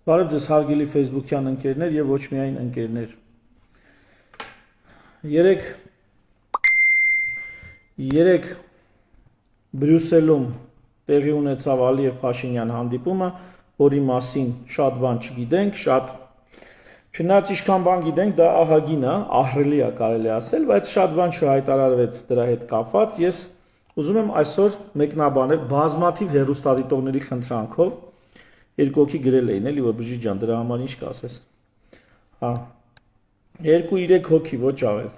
Բարև ձեզ հարգելի Facebook-յան ընկերներ եւ ոչ միայն ընկերներ։ Երեք Բրյուսելում տեղի ունեցավ Ալիև Փաշինյան հանդիպումը, որի մասին շատ բան չգիտենք, չնայած ինչքան բան գիտենք, դա ահագին է, ահռելի է կարելի ասել, բայց շատ բան չհայտարարվեց դրա հետ կապված։ Ես ուզում եմ այսօր մեկնաբանել բազմաթիվ հեռուստադիտողների խնդրանքով երկու հոգի գրել էին, էլի որ բժիշկ ջան, դրա համար ինչ կասես։ Հա։ 2-3 հոգի, ոչ ավել։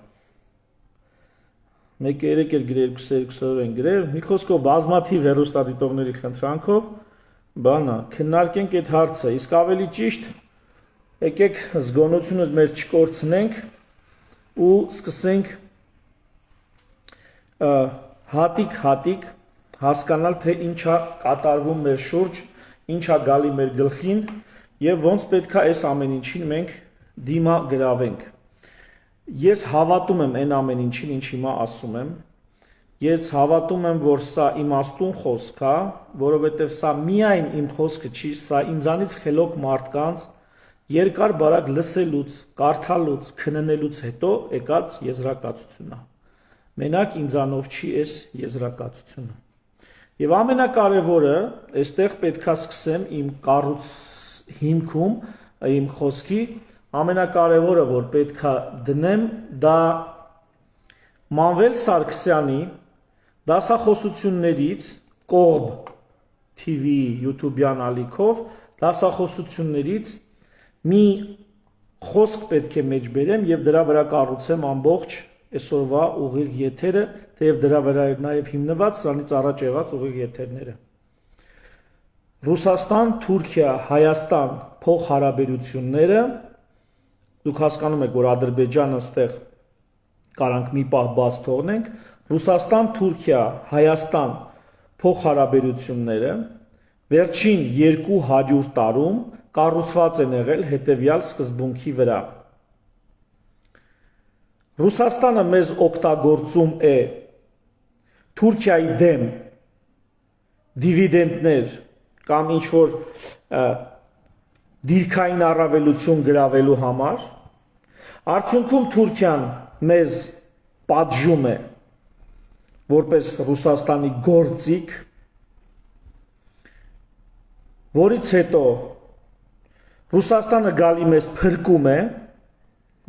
Մեկը 3 էր գրել, 2-2 են գրել։ Մի խոսքով բազմաթիվ հեռուստադիտողների խնդրանքով բանա, քննարկենք այդ հարցը, իսկ ավելի ճիշտ եկեք զգոնությունը մեր չկորցնենք ու սկսենք հատիկ հասկանալ, թե ինչ է կատարվում մեր շուրջ, ինչ է գալի մեր գլխին եւ ոնց պետք է այս ամեն ինչին մենք դիմագրավենք։ Ես հավատում եմ այն ամեն ինչին, ինչ հիմա ասում եմ։ Ես հավատում եմ, որ սա իմաստուն խոսք է, որովհետեւ սա միայն իմ խոսքը չի, սա ինձանից խելոք մարդկանց երկար բարակ լսելուց, կարդալուց, քննելուց հետո եկած եզրակացությունն է։ Մենակ ինձանով չի այս եզրակացությունը։ Եվ ամենակարևորը, այստեղ պետքա սկսեմ իմ հիմքում, իմ խոսքի, ամենակարևորը, որ պետքա դնեմ, դա Մանվել Սարգսյանի դասախոսություններից Կողբ TV YouTube-յան ալիքով դասախոսություններից մի խոսք պետք է մեջ բերեմ եւ դրա վրա կառուցեմ ամբողջ այսօրվա ուղիղ եթերը, թեև դրա վրա էր նաև հիմնված սրանից առաջ եղած ուղիղ եթերները։ Ռուսաստան, Թուրքիա, Հայաստան փոխհարաբերությունները, դուք հասկանում եք, որ Ադրբեջանը ստեղ կարանք մի պահ բաց թողնենք, Ռուսաստան, Թուրքիա, Հայաստան փոխհարաբերությունները վերջին 200 տարում կառուցված են եղել հետևյալ սկզբունքի վրա։ Ռուսաստանը մեզ օգտագործում է Թուրքիայի դեմ դիվիդենդներ կամ ինչ-որ դիրքային առավելություն գրավելու համար, արդյունքում Թուրքիան մեզ պատժում է որպես Ռուսաստանի գործիք, որից հետո Ռուսաստանը գալի մեզ փրկում է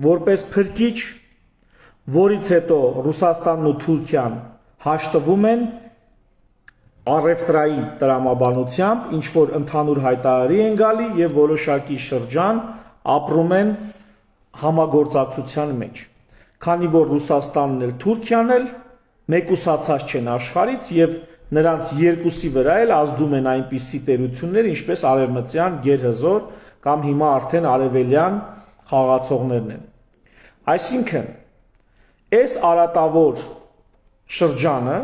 որպես փրկիչ, որից հետո Ռուսաստանն ու Թուրքիան հաշտվում են առևտրային տրամաբանությամբ, ինչ որ ընդհանուր հայտարարի են գալի եւ որոշակի շրջան ապրում են համագործակցության մեջ։ Քանի որ Ռուսաստանն էլ Թուրքիան էլ մեկուսացած չեն աշխարհից եւ նրանց երկուսի վրա էլ ազդում են այնպիսի տերություններ, ինչպես արևմտյան գերհզոր կամ հիմա արդեն արևելյան խաղացողներն են։ Այսինքն այս արատավոր շրջանը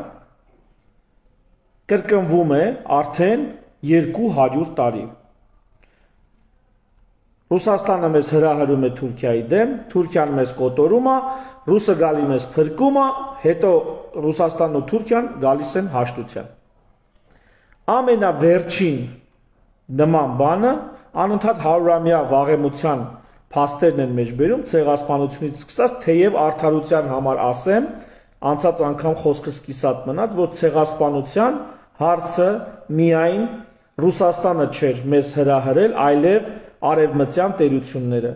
կրկնվում է արդեն 200 տարի։ Ռուսաստանը մեզ հրահրում է Թուրքիայի դեմ, Թուրքիան մեզ կոտորում է, ռուսը գալի մեզ փրկում է, հետո Ռուսաստանն ու Թուրքիան գալիս են հաշտության։ Ամենավերջին նման բանը անընդհատ 100-ամյա վաղեմության փաստերն են մեջ բերում ցեղասպանությունից սկսած, թեև արդարության համար ասեմ, անցած անգամ խոսքս կիսատ մնաց, որ ցեղասպանության հարցը միայն Ռուսաստանը չէր մեզ հրահրել, այլև արևմտյան տերությունները,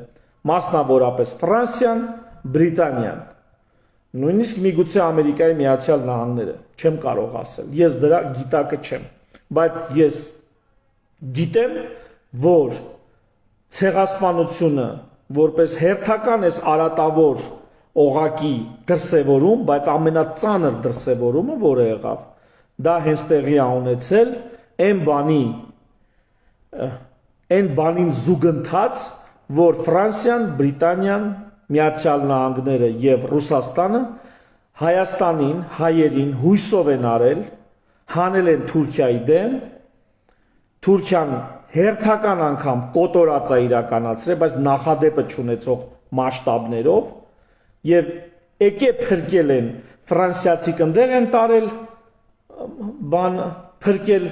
մասնավորապես Ֆրանսիան, Բրիտանիան, նույնիսկ միգուցե Ամերիկայի Միացյալ Նահանգները, չեմ կարող ասել, ես դրա գիտակը չեմ, բայց ես գիտեմ, որ ցեղասպանությունը որպես հերթական էս արատավոր օղակի դրսևորում, բայց ամենածանր դրսևորումը որը եղավ, դա հենց տեղի է ունեցել այն բանին զուգընթաց, որ Ֆրանսիան, Բրիտանիան, Միացյալ Նահանգները եւ Ռուսաստանը Հայաստանին, հայերին հույսով են արել, հանել են Թուրքիայի դեմ, Թուրքիան հերթական անգամ կոտորած է իրականացրել, բայց նախադեպը չունեցող մասշտաբներով եւ եկե փրկել են ֆրանսիացիք ընդեղ են տարել բան փրկել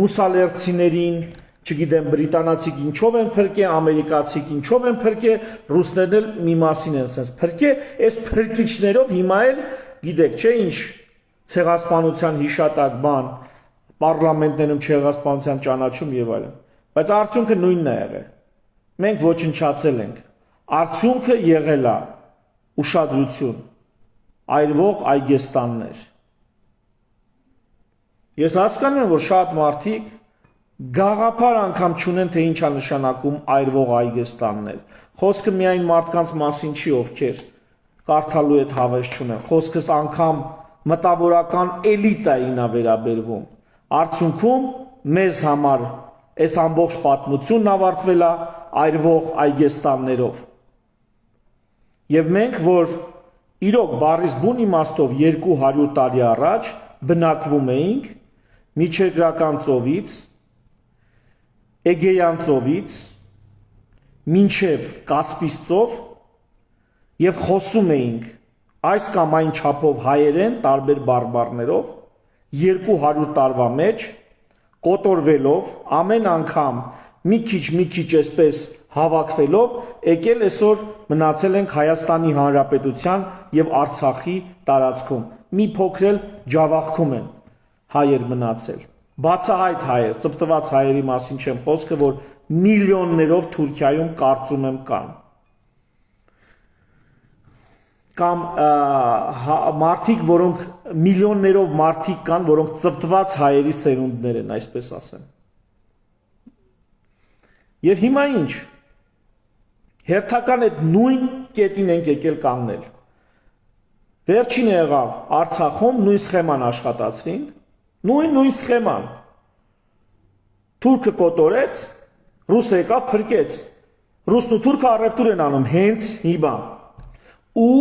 մուսալերցիներին, Չգիտեմ բրիտանացիք ինչով են փրկե, ամերիկացիք ինչով են փրկե, ռուսներն էլ մի մասին են ասես փրկե, այս փրկիչներով հիմա էլ գիտեք, չէ՞ ինչ ցեղասպանության հիշատակ բան, պարլամենտներում ցեղասպանության ճանաչում եւ այլն։ Բայց արդյունքը նույնն է եղել։ Մենք ոչնչացել ենք։ Արդյունքը եղել է ուշադրություն, այրվող այգեստաններ։ Ես հասկանում եմ, որ շատ մարդիկ գաղափար անգամ չունեն, թե ինչ է նշանակում այրվող այգեստաններ։ Խոսքը միայն մարդկանց մասին չի, ովքեր կարդալու այդ հավես չունեն։ Խոսքս անգամ մտավորական էլիտային է վերաբերվում։ Արդյունքում մեզ համար այս ամբողջ պատմությունն ավարտվել է այրվող այգեստաններով։ Եվ մենք, որ իրոք բառից բուն իմաստով 200 տարի առաջ բնակվում էինք Միջերգրական ծովից, Էգեյան ծովից, մինչև Կասպից ծով եւ խոսում էինք այս կամ այն չափով հայերեն տարբեր բարբառներով 200 տարվա մեջ կոտորվելով ամեն անգամ մի քիչ այսպես հավաքվելով եկել այսօր մնացել ենք Հայաստանի Հանրապետության եւ Արցախի տարածքում մի փոքր էլ ջավախքում են հայեր մնացել բացահայտ հայեր ծպտված հայերի մասին չեմ խոսքը որ միլիոններով Թուրքիայում կարծում եմ կան կամ մարդիկ որոնք միլիոններով մարդիկ կան որոնք ծպտված հայերի սերունդներ են այսպես ասեմ եւ հիմա ինչ հերթական այդ նույն կետին ենք եկել կանգնել վերջին եղավ Արցախում նույն սխեման աշխատացրին նույն սխեման թուրքը կոտորեց ռուսը եկավ փրկեց ռուսն ու թուրքը առևտուր են անում հենց հիմա ու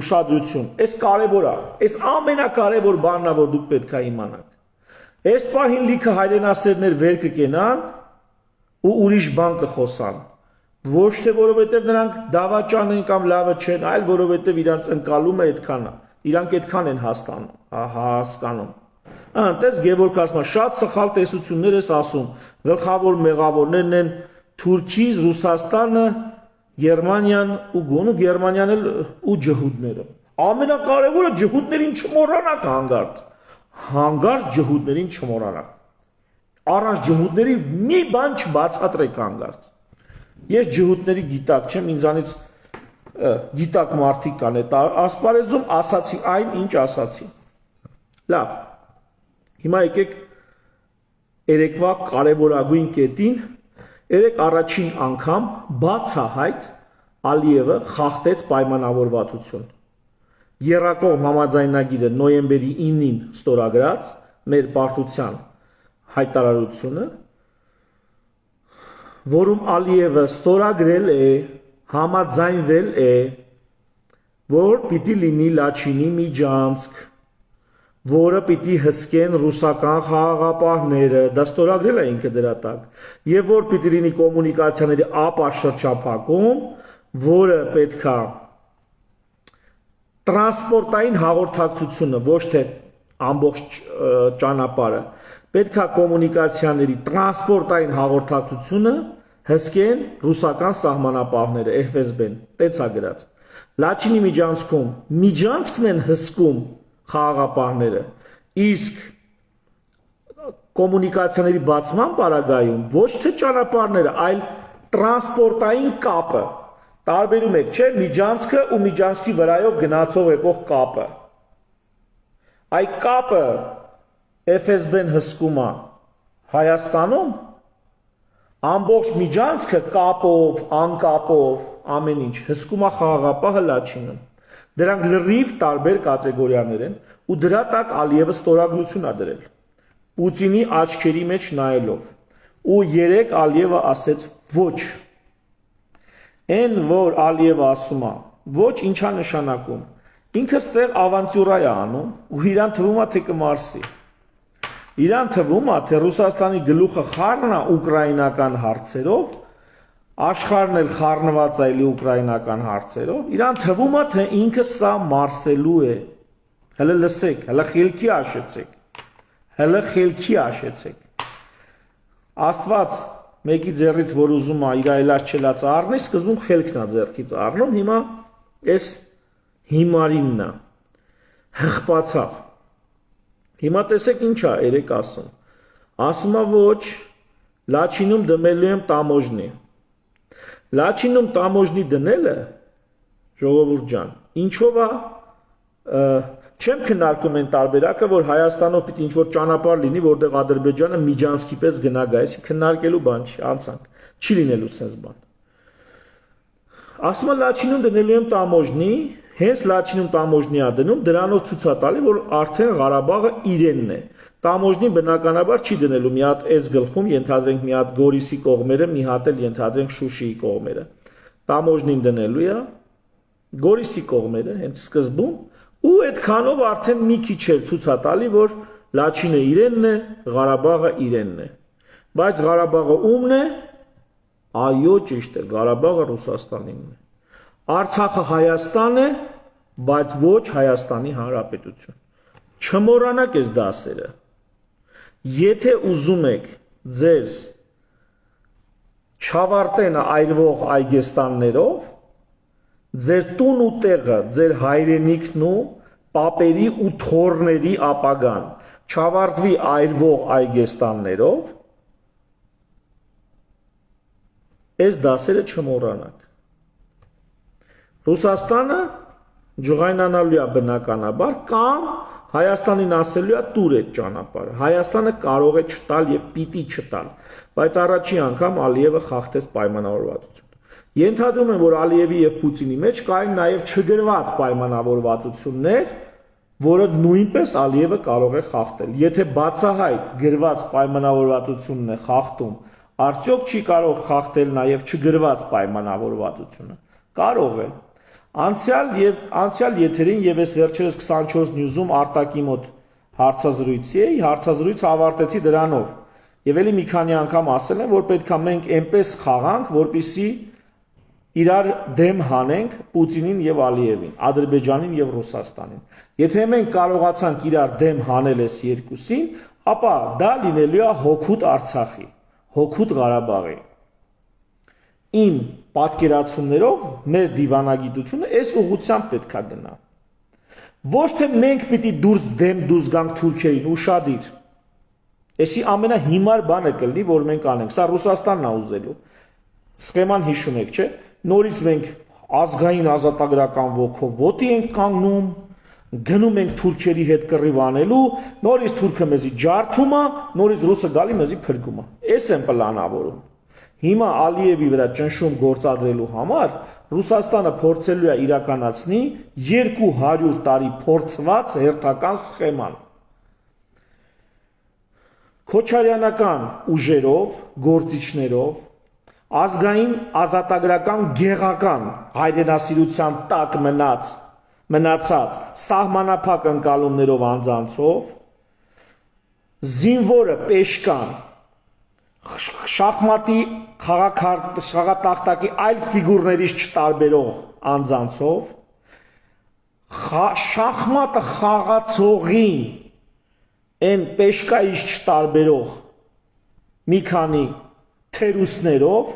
ուշադրություն այս կարևոր է այս ամենակարևոր բանն է որ դուք պետք է իմանաք այս պահին լիքը հայրենասերներ վեր կկենան ու ուրիշ բան կխոսան ոչ թե որովհետև նրանք դավաճան են կամ լավը չեն այլ որովհետև իրանց ընկալումը այդքան է իրանք այդքան են հասկանում Անտես Գևորգ ասում է շատ սխալ տեսություններ ես ասում գլխավոր մեղավորներն են Թուրքիա, Ռուսաստանը, Գերմանիան ու գոնու Գերմանիան ու ջհուդները ամենակարևորը ջհուդներին չմոռանաք հանգարտ ջհուդներին չմոռանաք առանց ջհուդների մի բան չբացատրեք հանգարտ ես ջհուդների գիտակ չեմ ինձանից գիտակ մարդիկ կան այդ ասպարեզում ասացի այն ինչ ասացի լավ Հիմա եկեք երեկվա կարևորագույն կետին երեք առաջին անգամ բացահայտ Ալիևը խախտեց պայմանավորվածություն Եռակողմ համաձայնագիրը նոյեմբերի 9-ին ստորագրած մեր պարտության հայտարարությունը որում Ալիևը ստորագրել է համաձայնվել է որ պիտի լինի Լաչինի միջանցք որը պիտի հսկեն ռուսական խաղաղապահները, դա ստորագրել է ինքը դրա տակ, եւ որ պիտի լինի կոմունիկացիաների ապաշրջափակում, որը պետքա տրանսպորտային հաղորդակցությունը, ոչ թե ամբողջ ճանապարհը, պետքա կոմունիկացիաների տրանսպորտային հաղորդակցությունը հսկեն ռուսական սահմանապահները, FSB-ն, տեցա գրած։ Լաչինի միջանցքում միջանցքն են հսկում խաղաղապահները իսկ կոմունիկացիաների բացման պարագայում ոչ թե ճանապարհները այլ տրանսպորտային կապը տարբերում եք չէ միջանցքը ու միջանցքի վրայով գնացող եկող կապը այ կապը FSB-ն հսկում է Հայաստանում ամբողջ միջանցքը կապով անկապով ամեն ինչ հսկում է խաղաղապահը Լաչինում Դրանք լրիվ տարբեր կատեգորիաներ են ու դրա տակ Ալիևը ստորագրություն է դրել Պուտինի աչքերի մեջ նայելով ու երեք Ալիևը ասեց ոչ Այն որ Ալիևը ասում է ոչ ինչա նշանակում ինքը ստեղ ավանտյուրա է անում ու իրան թվում է թե կմարսի Իրան թվում է թե Ռուսաստանի գլուխը խառն է ուկրաինական հարցերով Աշխարհն էլ խառնված է էլի ուկրաինական հարցերով, իրան թվում է թե ինքը սա մարսելու է։ Հələ լսեք, հələ խելքի աշեցեք։ Աստված մեկի ձեռից որ ուզում է իր այլած չելած առնի, սկզբում խելքն է ձեռքից առնում, հիմա այս հիմարինն է հղպացավ։ Հիմա տեսեք ինչ է երեք ասում։ Ասում է ոչ, լաչինում դնելու եմ տամոժնի։ Լաչինում տամոժնի դնելը, ժողովուրդ ջան, ինչով է, չեմ քննարկում այն տարբերակը, որ Հայաստանով պիտի ինչ-որ ճանապարհ լինի, որտեղ Ադրբեջանը միջանցքի պես գնա գա, այսի քննարկելու բան չի, անցանք, չի լինելու sense բան։ Ասում է լաչինում դնելու եմ տամոժնի, հենց լաչինում տամոժնի է դնում, դրանով ցույց է տալի, որ արդեն Ղարաբաղը իրենն է։ Տամոժնի բնականաբար չի դնելու մի հատ այս գլխում, ենթադրենք մի հատ Գորիսի կողմերը, մի հատ էլ ենթադրենք Շուշիի կողմերը։ Տամոժնին դնելու է Գորիսի կողմերը, հենց սկզբում, ու այդքանով արդեն մի քիչ էլ ցույց է տալի, որ Լաչինը իրենն է, Ղարաբաղը իրենն է։ Բայց Ղարաբաղը ումն է, այո, ճիշտ է, Ղարաբաղը Ռուսաստանինն է։ Արցախը Հայաստան է, բայց ոչ Հայաստանի Հանրապետություն։ Չմոռանաք այս դասերը։ Եթե ուզում եք ձեզ չավարտեն այրվող այգեստաններով, ձեր տուն ու տեղը, ձեր հայրենիքն ու պապերի ու թոռների ապագան չավարտվի այրվող այգեստաններով, այս դասերը չմոռանաք։ Ռուսաստանը ջղայնանալու է բնականաբար կամ Հայաստանին ասելու է տուր այդ ճանապարհը։ Հայաստանը կարող է չտալ եւ պիտի չտալ, բայց առաջի անգամ Ալիևը խախտեց պայմանավորվածություն։ Ենթադրում եմ, որ Ալիևի եւ Պուտինի մեջ կային նաեւ չգրված պայմանավորվածություններ, որը նույնպես Ալիևը կարող է խախտել։ Եթե բացահայտ գրված պայմանավորվածությունն է խախտում, արդյոք չի կարող խախտել նաեւ չգրված պայմանավորվածությունը։ Կարող է։ Անցյալ եթերին եւ այս վերջերս 24 նյուզում Արտակի մոտ հարցազրույցի է, հարցազրույցը ավարտեցի դրանով։ Եվ ելի մի քանի անգամ ասել եմ, որ պետքա մենք այնպես խաղանք, որպեսզի իրար դեմ հանենք Պուտինին եւ Ալիևին, Ադրբեջանին եւ Ռուսաստանին։ Եթե մենք կարողացանք իրար դեմ հանել այս երկուսին, ապա դա լինելու է հօգուտ Արցախի, հօգուտ Ղարաբաղի։ Իմ պատկերացումներով մեր դիվանագիտությունը այս ուղղությամբ պետք է գնա։ Ոչ թե մենք պիտի դուրս գանք թուրքերին, ուշադիր։ Էսի ամենահիմար բանը կլինի, որ մենք անենք, սա Ռուսաստանն է ուզելու։ Սխեման հիշում եք, չէ՞։ Նորից մենք ազգային ազատագրական ոգով ոտի ենք կանգնում, գնում ենք թուրքերի հետ կռիվ անելու, նորից թուրքը մեզի ջարդում է, նորից ռուսը գալի մեզի փրկում է։ Էս են պլանավորում։ Հիմա Ալիևի վրա ճնշում գործադրելու համար Ռուսաստանը փորձելու է իրականացնի 200 տարի փորձված հերթական սխեման։ Քոչարյանական ուժերով, գործիչներով, ազգային ազատագրական գեղական հայրենասիրության տակ մնացած սահմանափակ ընկալումներով անձանցով, զինվորը պեշկան շախմատի խաղատախտակի այլ ֆիգուրներից չտարբերող անձանցով, շախմատը խաղացողին են պեշկայից չտարբերող մի քանի թերուսներով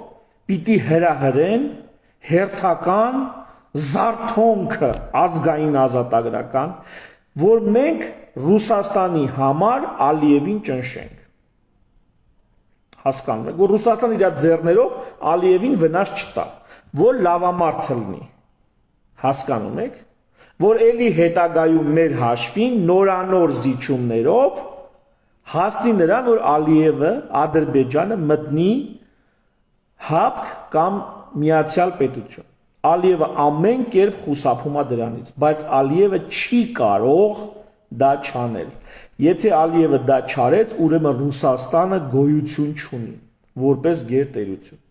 պիտի հրահրեն հերթական զարթոնքը ազգային ազատագրական, որ մենք Ռուսաստանի համար Ալիևին ճնշենք։ Հասկանում եք, որ Ռուսաստանը իր ձեռներով Ալիևին վնաս չտա, որ լավամարդ լինի։ Հասկանում եք, որ ելի հետագայում մեր հաշվին նորանոր զիջումներով հասնի նրան, որ Ալիևը, Ադրբեջանը մտնի հապկ կամ միացյալ պետություն։ Ալիևը ամեն կերպ խուսափում է դրանից, բայց Ալիևը չի կարող դա չանել։ Եթե Ալիևը դա չարեց, ուրեմն Ռուսաստանը գոյություն չունի, որպես գերտերություն։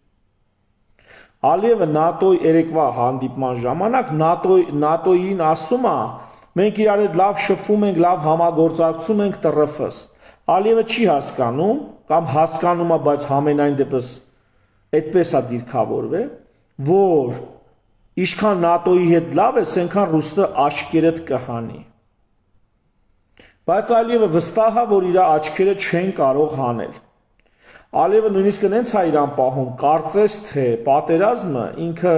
Ալիևը ՆԱՏՕ-ի երեկվա հանդիպման ժամանակ ՆԱՏՕ-ին ասում է, մենք իրար հետ լավ շփվում ենք, լավ համագործակցում ենք ՏՌՖ-ս։ Ալիևը չի հասկանում, կամ հասկանում է, բայց համենայն դեպս այդպես է դիրքավորվել, որ ինչքան ՆԱՏՕ-ի հետ լավ ես, այնքան ռուսը աչքերդ կհանի։ Բայց Ալիևը վստահ է, որ իր աչքերը չեն կարող հանել։ Ալիևը նույնիսկ նենց է իրան պահում, կարծես թե պատերազմը ինքը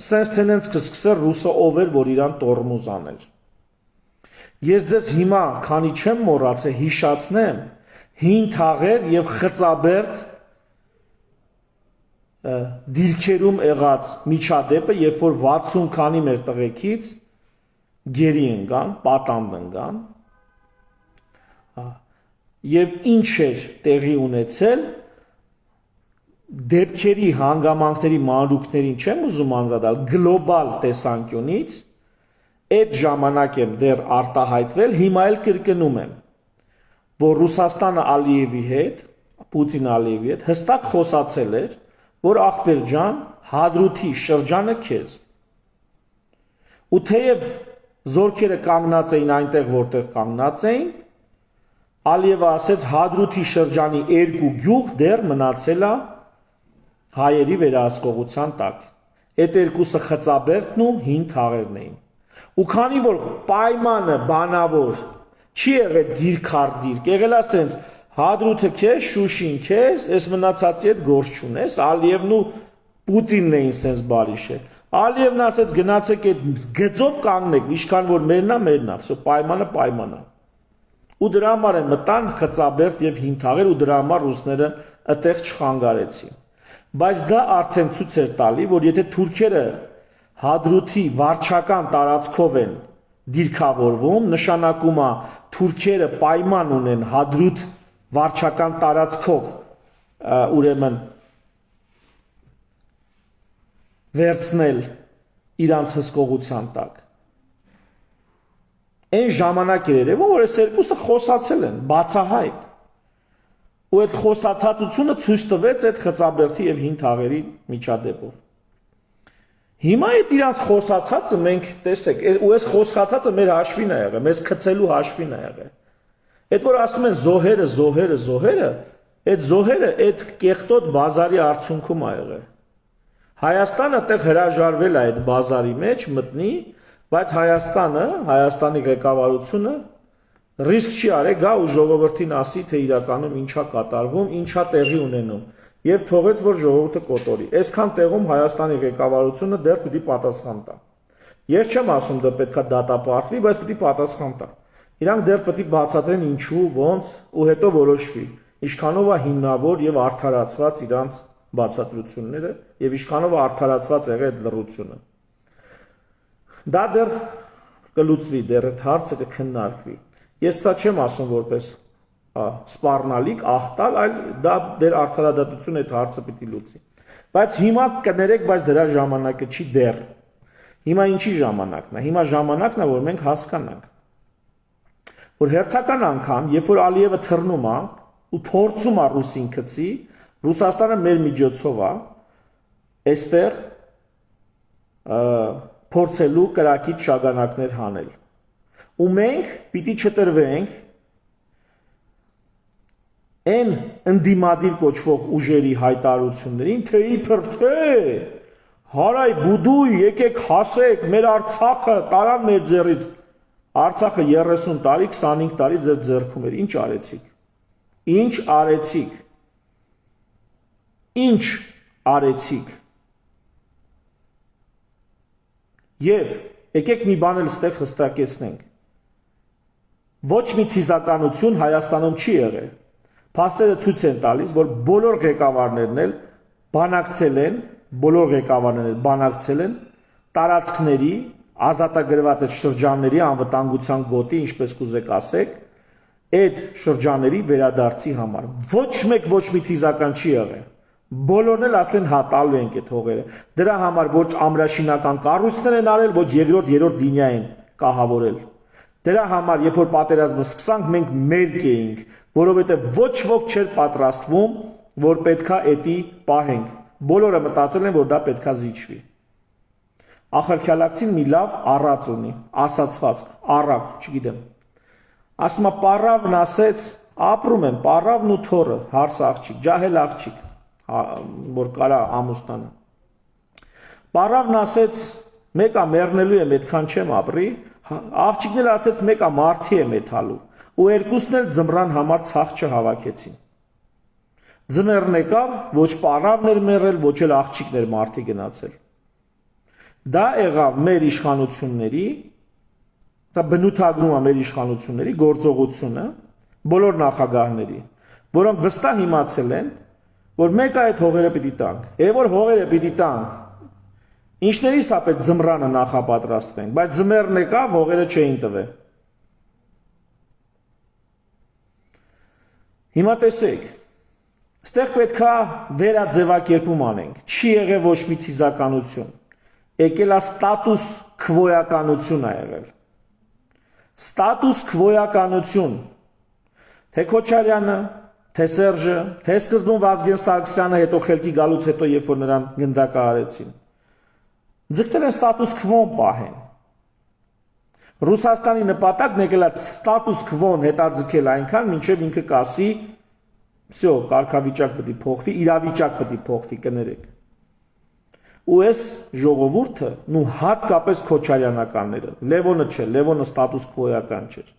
սենց թե նենց կսկսեր ռուսը ով էր, որ իրան տորմուզ աներ։ Ես ձեզ հիմա, քանի չեմ մոռացել, հիշացնեմ հին թաղեր եւ խծաբերդ դիրքերում եղած միջադեպը, երբ որ 60 քանի մեր տղեկից գերի ընկան, պատանդ ընկան, եւ ինչ էր տեղի ունեցել դեպքերի հանգամանքների մանրուքներին չեմ ուզում անդրադառնալ գլոբալ տեսանկյունից այդ ժամանակ եմ դեռ արտահայտվել հիմա էլ կրկնում եմ որ Ռուսաստանը Ալիևի հետ Պուտին Ալիևի հետ հստակ խոսացել էր որ ախպեր ջան Հադրութի շրջանը քեզ ու թեև զորքերը կանգնած էին այնտեղ որտեղ կանգնած էին Ալիևը ասեց Հադրութի շրջանի երկու գյուղ դեռ մնացել է հայերի վերահսկողության տակ։ Այդ երկուսը խծաբերդն ու հին թաղերն էին։ Ու քանի որ պայմանը բանավոր չի եղել դիրքարդիրք, եղել է սենց Հադրութը քեզ, Շուշին քեզ, այս մնացածի հետ գործ չունես, Ալիևն ու Պուտինն էին սենց բարիշը։ Ալիևն ասեց գնացեք այդ գծով կանգնեք, ինչքան որ մերնա, վсё պայմանը։ Ու դրա համար են մտան խծաբերդ եւ հին թաղեր ու դրա համար ռուսները այդտեղ չխանգարեցին։ Բայց դա արդեն ցույց էր տալի, որ եթե թուրքերը Հադրութի վարչական տարածքով են դիրքավորվում, նշանակում է թուրքերը պայման ունեն Հադրութ վարչական տարածքով ուրեմն վերցնել իրանց հսկողության տակ։ Այն ժամանակ էր երևում, որ այս երկուսը խոսացել են, բացահայտ։ Ու այդ խոսացածությունը ցույց տվեց այդ խծաբերդի եւ հին թաղերի միջադեպով։ Հիմա այդ իրանց խոսացածը մենք տեսեք, ու այս խոսացածը մեր հաշվին է եղել, մեզ քցելու հաշվին է եղել։ Այդ որ ասում են զոհերը, այդ զոհերը այդ կեղտոտ բազարի արդյունքում է եղել։ Հայաստանը այդտեղ հրաժարվել է այդ բազարի մեջ մտնի, բայց Հայաստանի ղեկավարությունը ռիսկ չի արել գա ու ժողովրդին ասի թե իրականում ինչա կատարվում, ինչա տեղի ունենում եւ թողեց որ ժողովուրդը կոտորի։ Այսքան տեղում Հայաստանի ղեկավարությունը դեռ պիտի պատասխան տա։ Ես չեմ ասում դա պետքա դատապարտվի, բայց պիտի պատասխան տա։ Իրանք դեռ պիտի բացատրեն ինչու, ոնց ու հետո որոշվի։ Ինչքանով է հիմնավոր եւ արդարացված իրանց բացատրությունները եւ ինչքանով է արդարացված եղել այդ լռությունը։ Դա դեռ կլուծվի, դեռ այդ հարցը կքննարկվի։ Ես սա չեմ ասում որպես սպառնալիք, աղտալ, այլ դա դեր արդարադատություն այդ հարցը պիտի լուծի։ Բայց հիմա կներեք, բայց դրա ժամանակը չի դեռ։ Հիմա ինչի ժամանակն է։ Հիմա ժամանակն է, որ մենք հասկանանք, որ հերթական անգամ, երբ որ Ալիևը թռնում է ու փորձում է ռուսին գցի, Ռուսաստանը մեր միջոցով է այստեղ փորձելու կրակից շագանակներ հանել։ Ու մենք պիտի չտրվենք այն ընդդիմադիր կոչվող ուժերի հայտարարություններին, թե իբր թե հարայ բուդուй եկեք հասեք մեր Արցախը տարան մեր ձեռից։ Արցախը 30 տարի, 25 տարի ձեր ձեռքում էր։ Ինչ արեցիք։ Եվ եկեք մի բան էլ ստեղ հստակեցնենք։ Ոչ մի թիզականություն Հայաստանում չի եղել։ Փաստերը ցույց են տալիս, որ բոլոր ղեկավարներն էլ բանակցել են տարածքների ազատագրված այդ շրջանների անվտանգության գոտի, ինչպես կուզեք ասեք, այդ շրջանների վերադարձի համար։ Ոչ մի թիզական չի եղել։ Բոլորն էլ ասեն հա տալու ենք այդ հողերը։ Դրա համար ոչ ամրաշինական կառույցներ են արել, ոչ երկրորդ, երրորդ լինիա են կահավորել։ Դրա համար, երբ որ պատերազմը սկսանք, մենք մերկ էինք, որովհետև ոչ ոք չէր պատրաստվում, որ պետքա էդի պահենք։ Բոլորը մտածել են, որ դա պետքա զիջվի։ Ախալքյալակցին մի լավ առած ունի, ասացվածք, առավ, չգիտեմ։ Ասում է պարավն ասեց, ապրում եմ, պարավն ու թորը, հարս աղջիկ, ջահել աղջիկ, որ կարա ամուսնանը։ Պարավն ասեց, մեկա մեռնելու եմ, այդքան չեմ ապրի, աղջիկն էլ ասեց մեկա մարդի եմ էթալու ու երկուսն էլ ձմռան համար ցախ չհավաքեցին։ Ձմեռն եկավ, ոչ պարավն էր մեռել, ոչ էլ աղջիկներ մարդի գնացել։ Դա եղավ մեր իշխանությունների, դա բնութագրում է մեր իշխանությունների գործողությունը, բոլոր նախագահների, որոնք վստահ իմացել են, որ մեկ այդ հողերը պիտի տանք, եւ որ հողերը պիտի տանք, ինչներից է պետք ձմռանը նախապատրաստվենք, բայց ձմեռն եկավ, հողերը չէին տվել։ Հիմա տեսեք, ստեղ պետքա վերաձևակերպում անենք, չի եղել ոչ մի թիզականություն, եկել է ստատուս քվոյականություն է եղել։ Ստատուս քվոյականություն, թե Քոչարյանը, թե Սերժը, թե սկզբում Վազգեն Սարգսյանը, հետո խելքի գալուց հետո, երբ որ նրան գնդակը արեցին, ձգտել են ստատուս քվոն պահեն։ Ռուսաստանի նպատակն եկել է ստատուս քվոն հետաձգել այնքան, մինչև ինքը կասի, всё, կարգավիճակ պետք է փոխվի, իրավիճակ պետք է փոխվի, կներեք։ Ու այս ժողովուրդը, նու հատկապես Քոչարյանականները, Լևոնը չէ, Լևոնը ստատուս քվոյական չէր։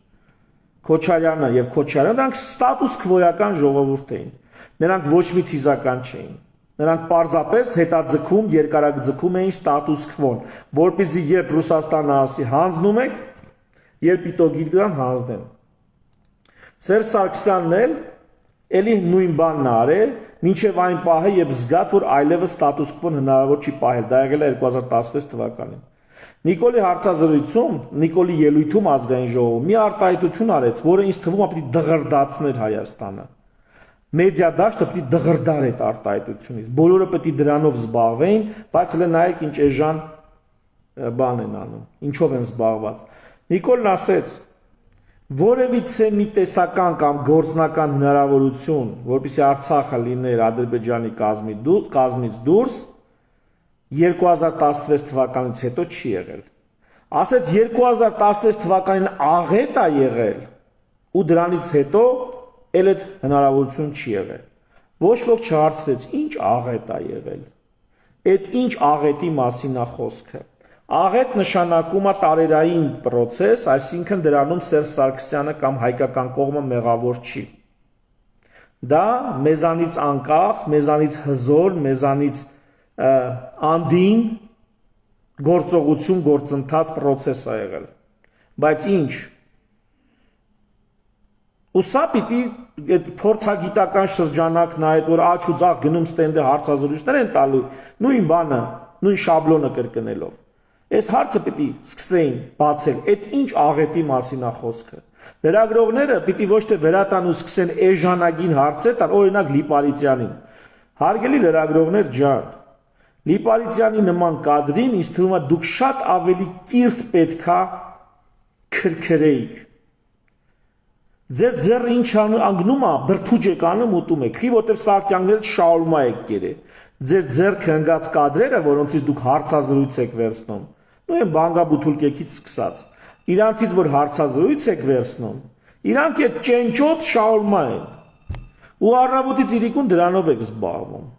Քոչարյանը եւ Քոչարյանը դրանք ստատուս քվոյական ժողովուրդ էին։ Նրանք ոչ մի թիզական չէին։ Նրանք պարզապես հետաձգում, երկարաձգում էին ստատուս քվոն, որպեսզի երբ Ռուսաստանը ասի հանձնում եք, երբ պիտոգիր դրան հանձնեն։ Սերժ Սարգսյանն էլ էլի նույն բանն արել, մինչև այն պահը, երբ զգաց, որ այլևս ստատուս քվոն հնարավոր չի պահել, դա եղել է 2016 թվականին։ Նիկոլի հարցազրույցում, Նիկոլի ելույթում ազգային ժողովում մի արտահայտություն արեց, որը ինձ թվում է պիտի դղրդացներ Հայաստանը։ Մեդիա դաշտը պիտի դղրդար այդ արտահայտությունից։ Բոլորը պիտի դրանով զբաղվեին, բայց հենց նայեք ինչ էժան բան են անում, ինչով են զբաղված։ Նիկոլն ասեց, որևիցե մի տեսական կամ գործնական հնարավորություն, որպեսզի Արցախը լիներ Ադրբեջանի կազմից դուրս, 2016 թվականից հետո չի եղել։ Ասեց 2016 թվականին աղետ է եղել, ու դրանից հետո էլ այդ հնարավորություն չի եղել։ Ոչ ոք չհարցրեց, ինչ աղետ է եղել։ Այդ ինչ աղետի մասին է խոսքը։ Աղետ նշանակում է տարերային process, այսինքն դրանում Սերժ Սարգսյանը կամ հայկական կողմը մեղավոր չի։ Դա մեզանից անկախ, մեզանից հզոր, մեզանից անդին գործողություն, գործընթաց process է եղել։ Բայց ինչ։ Ու սա պիտի այդ փորձագիտական շրջանակն է, որ աչ ու ձախ գնում ստենդը հարցազրույցներ են տալու, նույն բանը, նույն շաբլոնը կրկնելով։ Այս հարցը պիտի սկսեին բացել, այդ ինչ աղետի մասին է խոսքը։ Լրագրողները պիտի ոչ թե վերատան ու սկսեն էժանագին հարցեր տան, օրինակ Լիպարիցյանին։ Հարգելի լրագրողներ ջան, Լիպարիցյանի նման կադրին ինձ թվում է դուք շատ ավելի կիրթ պետքա քրքրեիք։ Ձեր ձեռը ինչ անգնում է, բրդուճ եք անում ուտում եք, որտեղ Սարգսյանները շաուրմա եք կերել։ Ձեր ձեռքը ընկած կադրերը, որոնցից դուք հարցազրույց եք վերցնում, նույն բանգաբութուլկեքից սկսած, իրանցից որ հարցազրույց եք վերցնում, իրանք այդ ճենճոտ շաուրմա են։ Ու առավոտից իրիկուն դրանով եք զբաղվում։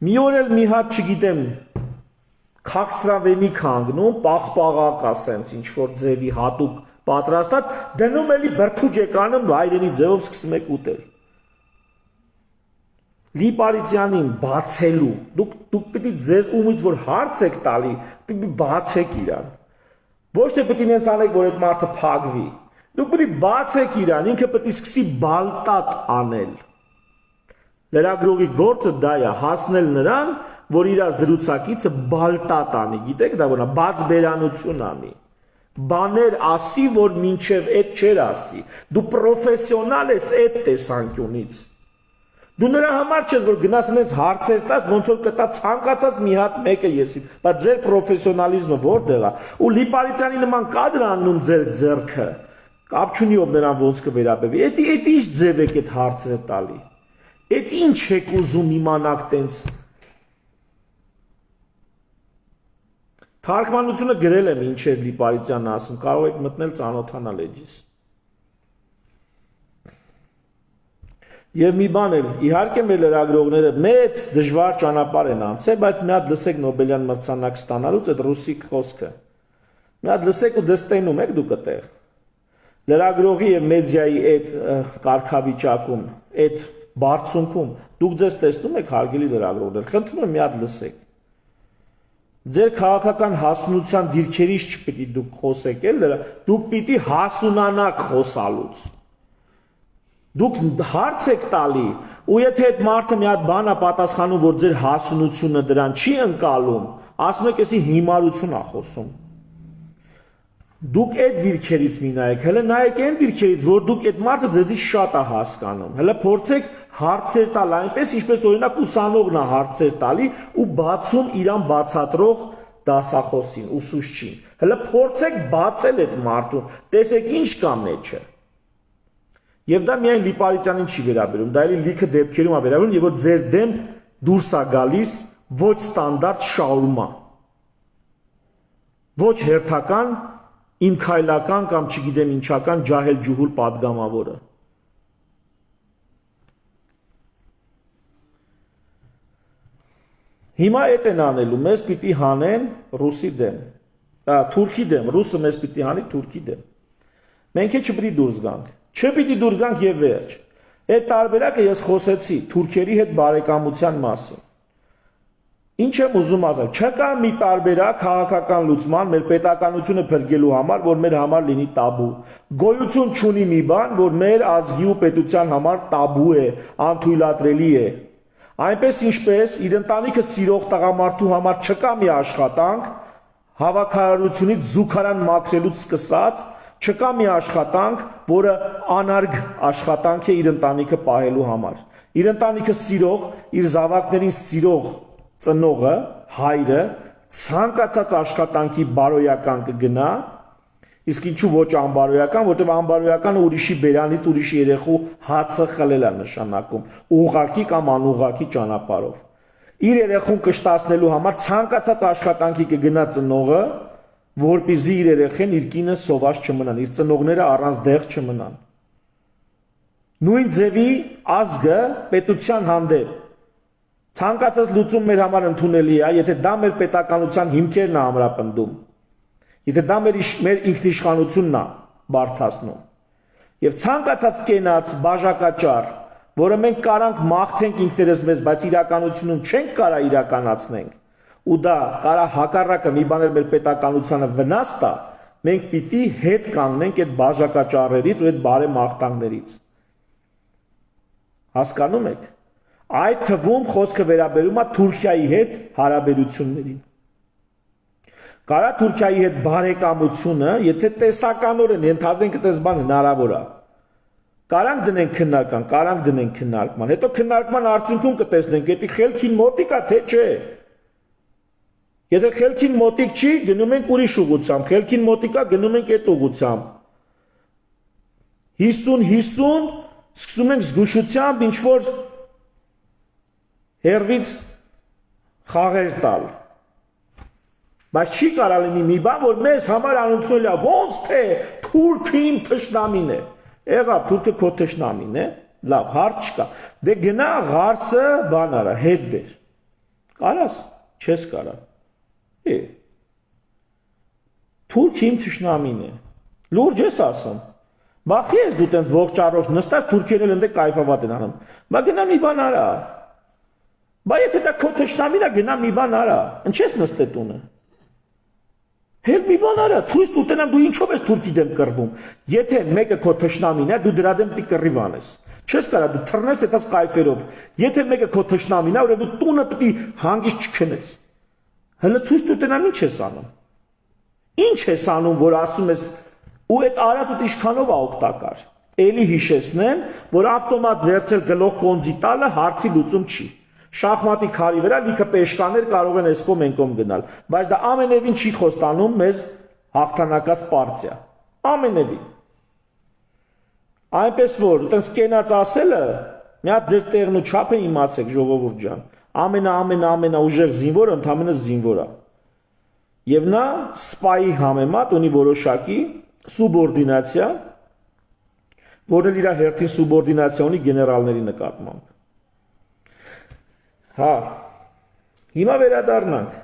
Մի օր էլ մի հատ, չգիտեմ, քաղցրավենիք հանգնում, պաղպաղակ ասենց, ինչ որ ձևի հատուկ պատրաստած, դնում էլի բրդուճ եք անում, հայրենի ձևով սկսում եք ուտել։ Լիպարիցյանին բացելու, դուք պիտի ձեզ ումից որ հարց եք տալի, պիտի բացեք իրան։ Ոչ թե պիտի նենց անեք, որ այդ մարդը փակվի։ Դուք պիտի բացեք իրան, ինքը պիտի սկսի բալտատ անել։ Լրագրողի գործը դա է, հասնել նրան, որ իր զրուցակիցը բալտատ անի, գիտեք դա որն է, բացբերանություն անի։ Բաներ ասի, որ մինչև այդ չեր ասի։ Դու պրոֆեսիոնալ ես այդ տեսանկյունից։ Դու նրա համար չես, որ գնաս նենց հարցեր տաս, ոնց որ կտա ցանկացած մի հատ մեկը եսի, բայց ձեր պրոֆեսիոնալիզմը որտեղ է։ Ու Լիպարիցյանի նման կադր անում ձեր ձեռքը, կապ չունի ով նրան ոնց կվերաբերվի։ Էդի ինչ ձև եք այդ հարցերը տալի։ Էդ ինչ եք ուզում իմանաք տենց։ Թարգմանությունը գրել եմ ինչ էր Լիպարիցյանը ասում, կարող եք մտնել ծանոթանալ էջից։ Եվ մի բան էլ, իհարկե մեր լրագրողները մեծ դժվար ճանապարհ են անցել, բայց մի հատ լսեք Նոբելյան մրցանակ ստանալուց այդ ռուսիկ խոսքը։ Մի հատ լսեք ու դստենում եք դուք այդտեղ։ Լրագրողի եւ մեդիայի այդ կարգավիճակում, այդ Բարձունքում դուք ձեզ տեսնում եք հարգելի լրագրողներ, խնդրում եմ մի հատ լսեք։ Ձեր քաղաքական հասունության դիրքերից չպիտի դուք խոսեք, դուք պիտի հասունանաք խոսալուց։ Դուք հարց եք տալի, ու եթե այդ մարդը մի հատ բան է պատասխանում, որ ձեր հասունությունը դրան չի ընկալում, ասում եք, էսի հիմարություն է խոսում։ Դուք այդ դիրքերից մի նայեք, հələ նայեք այն դիրքերից, որ դուք այդ մարդը ձեզից շատ է հասկանում։ Հələ փորձեք հարցեր տալ, այնպես ինչպես օրինակ ուսանողն է հարցեր տալի ու բացում իրան բացատրող դասախոսին, ուսուցչին։ Հələ փորձեք բացել այդ մարդուն, տեսեք ինչ կա մեջը։ Եվ դա միայն Լիպարիցյանին չի վերաբերում, դա էլի լիքը դեպքերում է վերաբերում, եւ որ ձեր դեմ դուրս է գալիս ոչ ստանդարտ շաուրմա։ Ոչ հերթական իմ քայլական կամ չգիտեմ ինչական ջահել ջուհուլ падգամավորը։ Հիմա այդ են անելու, մեզ պիտի հանեն ռուսի դեմ, թուրքի դեմ, ռուսը մեզ պիտի հանի թուրքի դեմ։ Մենք է չպիտի դուրս գանք, չպիտի դուրս գանք եւ վերջ։ Այդ տարբերակը ես խոսեցի թուրքերի հետ բարեկամության մասին։ Ինչ եմ ուզում ասել, չկա մի տարբերակ քաղաքական լուծման մեր պետականությունը փրկելու համար, որ մեր համար լինի տաբու։ Գոյություն չունի մի բան, որ մեր ազգի ու պետության համար տաբու է, անթույլատրելի է։ Այնպես ինչպես իր ընտանիքը սիրող տղամարդու համար չկա մի աշխատանք, հավաքարարությունից զուգարան մաքրելուց սկսած, չկա մի աշխատանք, որը անարգ աշխատանք է իր ընտանիքը պահելու համար։ Իր ընտանիքը սիրող, իր զավակներին սիրող ծնողը, հայրը, ցանկացած աշխատանքի բարոյական կգնա, իսկ ինչու ոչ անբարոյական, որտեղ անբարոյականը ուրիշի բերանից ուրիշի երեխու հացը խլել է նշանակում, ուղղակի կամ անուղղակի ճանապարհով։ Իր երեխուն կշտացնելու համար ցանկացած աշխատանքի կգնա ծնողը, որպեսզի իր երեխեն իր կինը սոված չմնան, իր ծնողները առանց դեղ չմնան։ Նույն ձևի ազգը պետության հանդեպ ցանկացած լուծում մեր համար ընդունելի է, եթե դա մեր պետականության հիմքերն է ամրապնդում, եթե դա մեր ինքնիշխանությունն է բարձրացնում։ Եվ ցանկացած կենաց բաժակաճառ, որը մենք կարանք մաղթենք ինքներս մեզ, բայց իրականությունում չենք կարա իրականացնենք, ու դա կարա հակառակը մի բաներ մեր պետականությանը վնաս տա, մենք պիտի հետ կանգնենք այդ բաժակաճառերից ու այդ բարեմաղթանքներից։ Հասկանում եք։ Այդ թվում խոսքը վերաբերում է Թուրքիայի հետ հարաբերություններին։ Կարա Թուրքիայի հետ բարեկամությունը, եթե տեսականորեն ենթադրենք այդպես բան հնարավոր է։ Կարանք դնենք քննարկման, կարանք դնենք քննարկման, հետո քննարկման արդյունքում կտեսնենք, դա խելքին մոտիկ է թե չէ։ Եթե խելքին մոտիկ չի, գնում ենք ուրիշ ուղղությամբ, խելքին մոտիկ է, գնում ենք այդ ուղղությամբ։ 50-50 սկսում ենք զգուշությամբ ինչ որ հերվից խաղեր տալ։ Բայց չի կարա լինի մի բան, որ մեզ համար անընդունել է, ոնց թե թուրքը իմ թշնամին է։ Եղավ թուրքը քո թշնամին է, լավ, հարց չկա։ Դե գնա ղարսը բան արա, հետ բեր։ Կարաս, չես կարա։ Թուրքը իմ թշնամին է։ Լուրջ ես ասում։ Բախի ես դու տենց ողջ առողջ նստած թուրքերն էլ ընդ կայֆավատ են անում։ Բա գնա մի բան արա։ Բա եթե դա քո թշնամին է, գնա մի բան արա, ինչես նստե տունը։ Հետ մի բան արա, ցույց տուտենամ դու ինչով ես թուրքի դեմ կռվում։ Եթե մեկը քո թշնամին է, դու դրա դեմ պիտի կռիվ անես։ Չես կարա դու թռնես այդպես կայֆերով։ Եթե մեկը քո թշնամին է, ուրեմն դու տունը պիտի հանգիստ չքնես։ Հələ ցույց տուտենամ ինչ ես անում։ Ինչ ես անում, որ ասում ես ու այդ արածդ ինչքանով է օգտակար։ Էլի հիշեցնեմ, որ ավտոմատ վերցել գլող կոնձի տալը հարցի լուծում չի։ Շախմատի քարի վրա լիքը պեշկաներ կարող են էս կողմ են կողմ գնալ, բայց դա ամենևին չի խոստանում մեզ հաղթանակած պարտիա։ Ամենևին։ Այնպես որ այտենց կենաց ասելը, մի հատ ձեր տեղն ու չափը իմացեք ժողովուրդ ջան։ Ամենա ուժեղ զինվորը ընդհանրապես զինվոր է։ Եվ նա սպայի համեմատ ունի որոշակի սուբորդինացիա, որը իր հերթին սուբորդինացիա ունի գեներալների նկատմամբ։ Հա, հիմա վերադառնանք։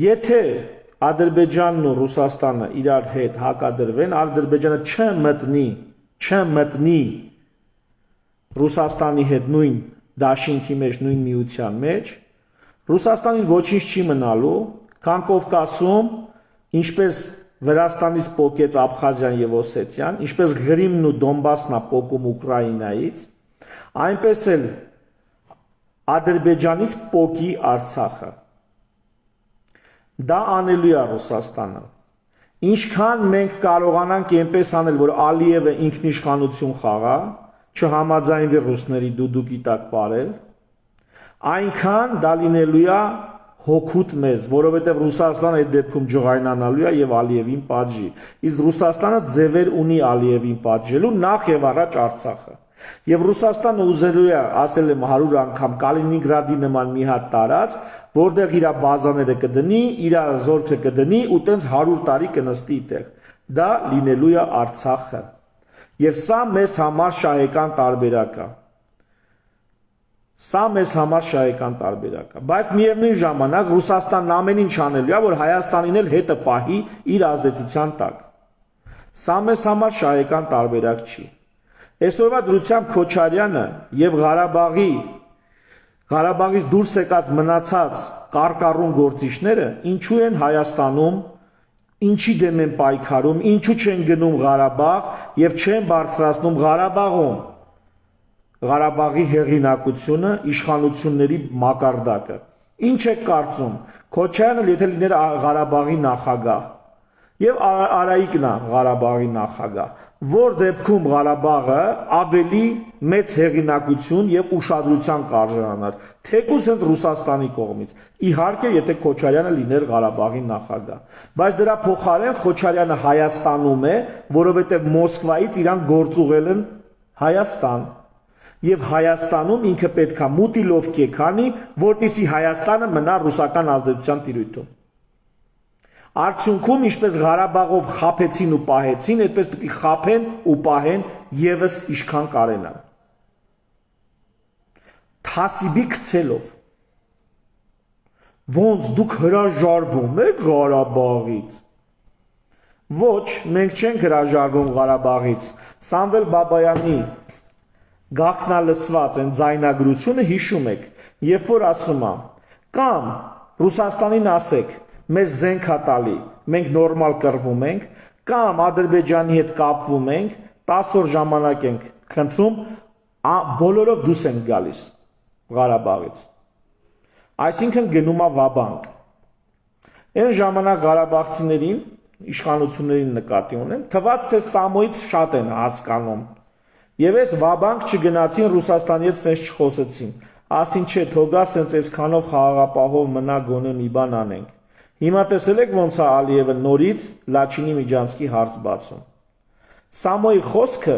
Եթե Ադրբեջանն ու Ռուսաստանը իրար հետ հակադրվեն, Ադրբեջանը չմտնի Ռուսաստանի հետ նույն դաշինքի մեջ, նույն միության մեջ, Ռուսաստանին ոչինչ չի մնալու, քան Կովկասում, ինչպես Վրաստանից պոկեց Աբխազիան եւ Օսետիան, ինչպես Ղրիմն ու Դոնբասն է պոկում Ուկրաինայից, այնպես էլ Ադրբեջանից պոկի Արցախը։ Դա անելու է Ռուսաստանը։ Ինչքան մենք կարողանանք այնպես անել, որ Ալիևը ինքնիշխանություն խաղա, չհամաձայնվի ռուսների դուդուկի տակ ապրել, այնքան դա լինելու է հոգուտ մեզ, որովհետև Ռուսաստանը այդ դեպքում ջղայնանալու է եւ Ալիևին պատժի։ Իսկ Ռուսաստանը ձևեր ունի Ալիևին պատժելու նախ եւ առաջ Արցախը։ Եվ Ռուսաստանը ուզելու է, ասել եմ 100 անգամ, Կալինինգրադի նման մի հատ տարած, որտեղ իր բազաները կդնի, իր զորքը կդնի ու տենց 100 տարի կնստի այդտեղ։ Դա լինելու է Արցախը։ Եվ սա մեզ համար շահեկան տարբերակ է։ Սա մեզ համար շահեկան տարբերակ է։ Բայց միևնույն ժամանակ Ռուսաստանն ամեն ինչ անելու է, որ Հայաստանին էլ հետը պահի իր ազդեցության տակ։ Սա մեզ համար շահեկան տարբերակ չի։ Այսօրվա դրությամբ Քոչարյանը եւ Ղարաբաղից դուրս եկած մնացած կարկառուն գործիչները ինչու են Հայաստանում, ինչի դեմ են պայքարում, ինչու չեն գնում Ղարաբաղ եւ չեն բարձրացնում Ղարաբաղում Ղարաբաղի հեղինակությունը, իշխանությունների մակարդակը։ Ինչ եք կարծում, Քոչարյանը եթե լիներ Ղարաբաղի նախագահ եւ Արայիկն է Ղարաբաղի նախագահ, որ դեպքում Ղարաբաղը ավելի մեծ հեղինակություն եւ ուշադրության կարժանանար, թեկուզ հենց Ռուսաստանի կողմից։ Իհարկե, եթե Քոչարյանը լիներ Ղարաբաղի նախագահ, բայց դրա փոխարեն Քոչարյանը Հայաստանում է, որովհետեւ Մոսկվայից իրան գործուղել են Հայաստան։ Եվ Հայաստանում ինքը պետքա մուտիլով կեկանի, որպեսզի Հայաստանը մնա ռուսական ազդեցության տիրույթում։ Արդյունքում, ինչպես Ղարաբաղով խափեցին ու պահեցին, այդպես պետք է խափեն ու պահեն եւս ինչքան կարենան։ Թասիբի գցելով։ Ոնց դուք հրաժարվում եք Ղարաբաղից։ Ոչ, մենք չենք հրաժարվում Ղարաբաղից։ Սամվել Բաբայանի գաղտնալսված են ձայնագրությունը հիշում եք, երբ որ ասում է, կամ Ռուսաստանին ասեք, մեզ զենք է տալի, մենք նորմալ կռվում ենք, կամ Ադրբեջանի հետ կապվում ենք, 10 օր ժամանակ ենք խնդրում, բոլորով դուրս են գալիս Ղարաբաղից։ Այսինքն գնում է վաբանկ։ Այն ժամանակ Ղարաբաղցիներին, իշխանություններին նկատի ունեն, թվաց թե Սամոյից շատ են հասկանում։ Եվ այս վաբանկ չգնացին Ռուսաստանի հետ սենց չխոսեցին, ասին չէ, թողա սենց այսքանով խաղաղապահով մնա գոնե մի բան անենք։ Հիմա տեսել եք ոնց է Ալիևը նորից Լաչինի Միջանցքի հարց բացում։ Սամոյի խոսքը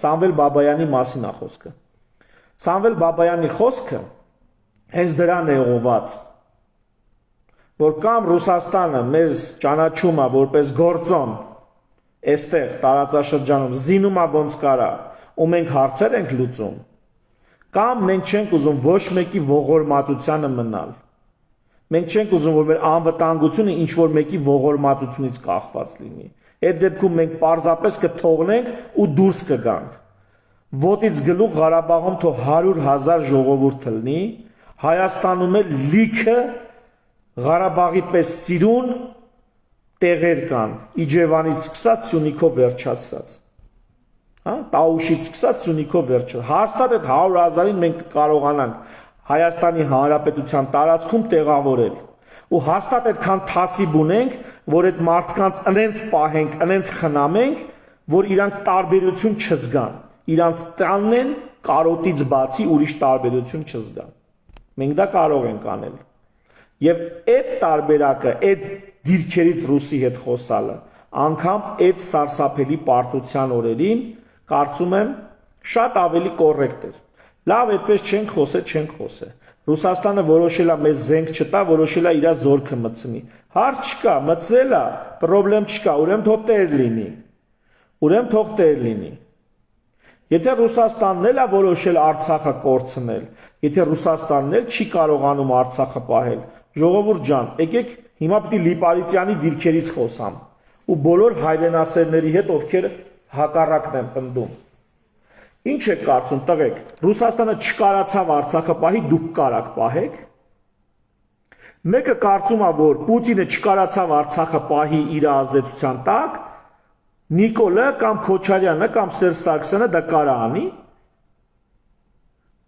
Սամվել Բաբայանի մասին է խոսքը։ Սամվել Բաբայանի խոսքը հենց դրան է ուղղված, որ կամ Ռուսաստանը մեզ ճանաչում է որպես գործոն, այստեղ տարածաշրջանում զինում է ոնց կարա, ու մենք հարցեր ենք լուծում, կամ մենք չենք ուզում ոչ մեկի ողորմածությանը մնալ։ Մենք չենք ուզում, որ մեր անվտանգությունը ինչ որ մեկի ողորմածությունից կախված լինի։ Այդ դեպքում մենք պարզապես կթողնենք ու դուրս կգանք։ Ոտից գլուխ Ղարաբաղում թող 100,000 ժողովուրդ լինի, Հայաստանում էլ լիքը Ղարաբաղի պես սիրուն տեղեր կան, Իջևանից սկսած Սյունիքով վերջացած։ Տաուշից սկսած Սյունիքով վերջացած։ Հաստատ այդ 100,000-ին մենք կարողանանք Հայաստանի Հանրապետության տարածքում տեղավորել։ Ու հաստատ այդքան թասիբ ունենք, որ այդ մարդկանց ընենց պահենք, ընենց խնամենք, որ իրանք տարբերություն չզգան։ Իրանց տանն են կարոտից բացի ուրիշ տարբերություն չզգան։ Մենք դա կարող ենք անել։ Եվ այդ տարբերակը, այդ դիրքերից ռուսի հետ խոսալը, անգամ այդ սարսափելի պարտության օրերին, կարծում եմ, շատ ավելի կոռեկտ էր։ Լավ, այդպես չենք խոսե։ Ռուսաստանը որոշել է մեզ զենք չտա, որոշել է իր զորքը մտցնի։ Հարց չկա, մտցրել է, պրոբլեմ չկա, ուրեմն թող տեր լինի։ Եթե Ռուսաստանն էլ է որոշել Արցախը կորցնել, եթե Ռուսաստանն էլ չի կարողանում Արցախը պահել, ժողովուրդ ջան, եկեք հիմա պիտի Լիպարիտյանի դիրքերից խոսամ ու բոլոր հայրենասերների հետ, ովքեր հակառակն են պնդում։ Ինչ եք կարծում, տղեկ, Ռուսաստանը չկարացավ Արցախը պահի, դուք կարաք պահեք։ Մեկը կարծում է, որ Պուտինը չկարացավ Արցախը պահի իր ազդեցության տակ, Նիկոլը կամ Քոչարյանը կամ Սերժ Սարգսյանը դա կարա անի։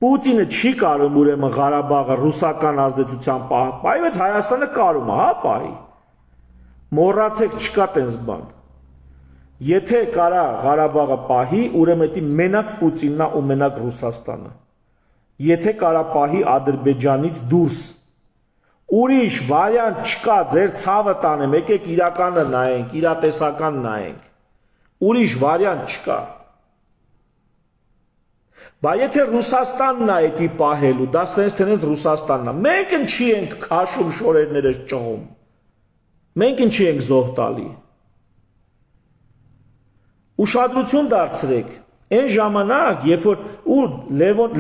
Պուտինը չի կարում ուրեմն Ղարաբաղը ռուսական ազդեցության պահի, բայց Հայաստանը կարում է, հա, պահի։ Մոռացեք, չկա տենց բան։ Եթե կարա Ղարաբաղը պահի, ուրեմն դա մենակ Պուտինն է ու մենակ Ռուսաստանը։ Եթե կարա պահի Ադրբեջանից դուրս, ուրիշ վարիանտ չկա, ձեր ցավը տանեմ, եկեք իրականը նայենք, իրատեսական նայենք։ Ուրիշ վարիանտ չկա։ Բայց եթե Ռուսաստանն է դա պահելու, դա sense թենես Ռուսաստանն է։ Մենք ինչի ենք քաշում շորերներս ճղում։ Մենք ինչի ենք զոհ տալի։ Ուշադրություն դարձրեք, այն ժամանակ, երբ որ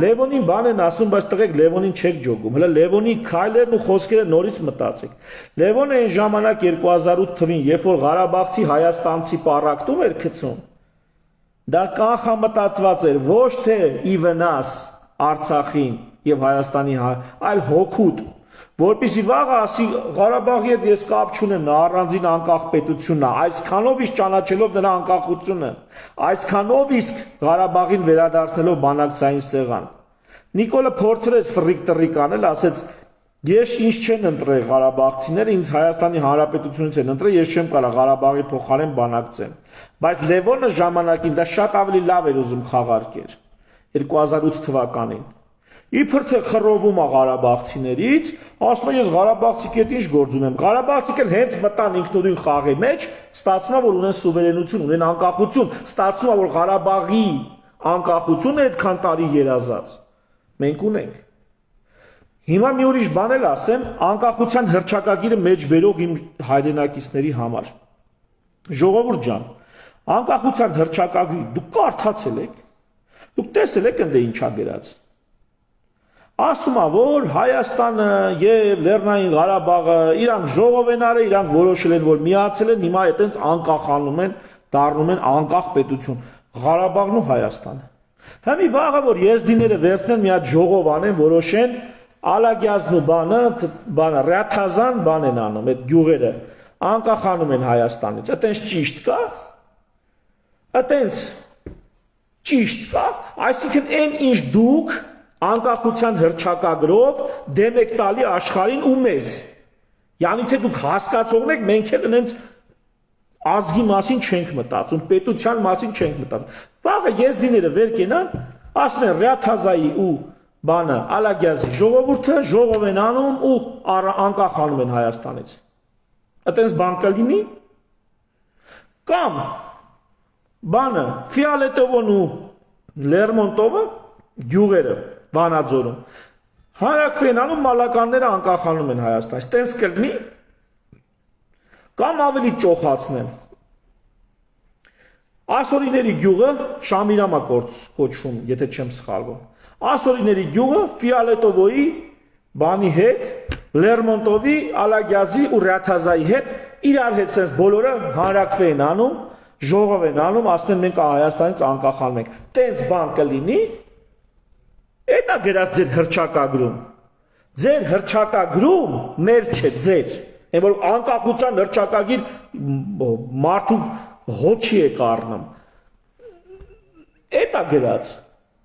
Լևոնին բան են ասում, բայց տղեկ Լևոնին չեք ջոգում, հələ Լևոնի քայլերն ու խոսքերը նորից մտածեք։ Լևոնը այն ժամանակ 2008 թվին, երբ որ Ղարաբաղցի հայաստանցի պառակտում էր գցում, դա կանխամտածված էր ոչ թե ի վնաս Արցախին եւ Հայաստանի, այլ հոգուտ, որպեսզի վաղը ասի Ղարաբաղի հետ ես կապ չունեմ, նա առանձին անկախ պետությունն է, այսքանով իսկ ճանաչելով նրա անկախությունը, այսքանով իսկ Ղարաբաղին վերադարձնելով բանակցային սեղան։ Նիկոլը փորձեց ֆրիկ տրիկ անել, ասեց ես ինչ չեն ընտրել Ղարաբաղցիները, ինձ Հայաստանի Հանրապետությունից են ընտրել, ես չեմ կարող Ղարաբաղի փոխարեն բանակցեմ։ Բայց Լևոնը ժամանակին դա շատ ավելի լավ էր ուզում խաղարկեր 2008 թվականին։ Իբր թե խռովում է Ղարաբաղցիներից, ասում է ես Ղարաբաղցիք հետ ինչ գործ ունեմ։ Ղարաբաղցիք էլ հենց մտան ինքնուրույն խաղի մեջ, ստացվում է որ ունեն սուվերենություն, ունեն անկախություն, ստացվում է որ Ղարաբաղի անկախությունը այդքան տարի երազած։ Մենք ունենք։ Հիմա մի ուրիշ բան էլ ասեմ, անկախության հռչակագիրը մեջ բերող իմ հայրենակիցների համար։ Ժողովուրդ ջան, անկախության հռչակագիրը դուք կարդացել եք։ Դուք տեսել եք ընդ ինչա գրած։ Ասում է, որ Հայաստանը եւ Լեռնային Ղարաբաղը իրանք ժողով են արել, իրանք որոշել են, որ միացել են, հիմա այդտենց անկախանում են, դառնում են անկախ պետություն։ Ղարաբաղն ու Հայաստանը։ Հիմա վաղը որ եզդիները վերցնեն մի հատ ժողով անեն, որոշեն Ալագյազն ու բանը Ռաթազան բան են անում, այդ գյուղերը անկախանում են Հայաստանից։ Այտենց ճիշտ կա։ Այտենց ճիշտ կա, այսինքն այն ինչ դուք անկախության հռչակագրով դեմ եք տալի աշխարհին ու մեզ։ Յանի թե դուք հասկացողն եք, մենք էլ այնց ազգի մասին չենք մտածում, պետության մասին չենք մտածում։ Վաղը եզդիները վեր կենան, ասեն Ռաթազայի ու բանը Ալագյազի ժողովուրդը ժողով են անում ու անկախանում են Հայաստանից։ Այտենց բան կլինի։ Կամ բանը Ֆիալետովն ու Լերմոնտովը գյուղերը Վանաձորում հանրակրվի են անում, մալականները անկախանում են Հայաստանից։ Տենց կլինի։ Կամ ավելի ճոխացնեմ։ Ասորիների գյուղը Շամիրամա կոչվում, եթե չեմ սխալվում։ Ասորիների գյուղը Ֆիալետովոյի բանի հետ, Լերմոնտովի, Ալագյազի ու Ռաթազայի հետ իրար հետ sense բոլորը հանրակրվի են անում, ժողով են անում, ասում են մենք Հայաստանից անկախանում ենք։ Տենց բան կլինի։ Էտա գրած ձեր հռչակագրում։ Ձեր հռչակագրում մեր չէ, ձեր։ Այն որ անկախության հռչակագիր մարդու հոգի է կառնում։ Էտա գրած։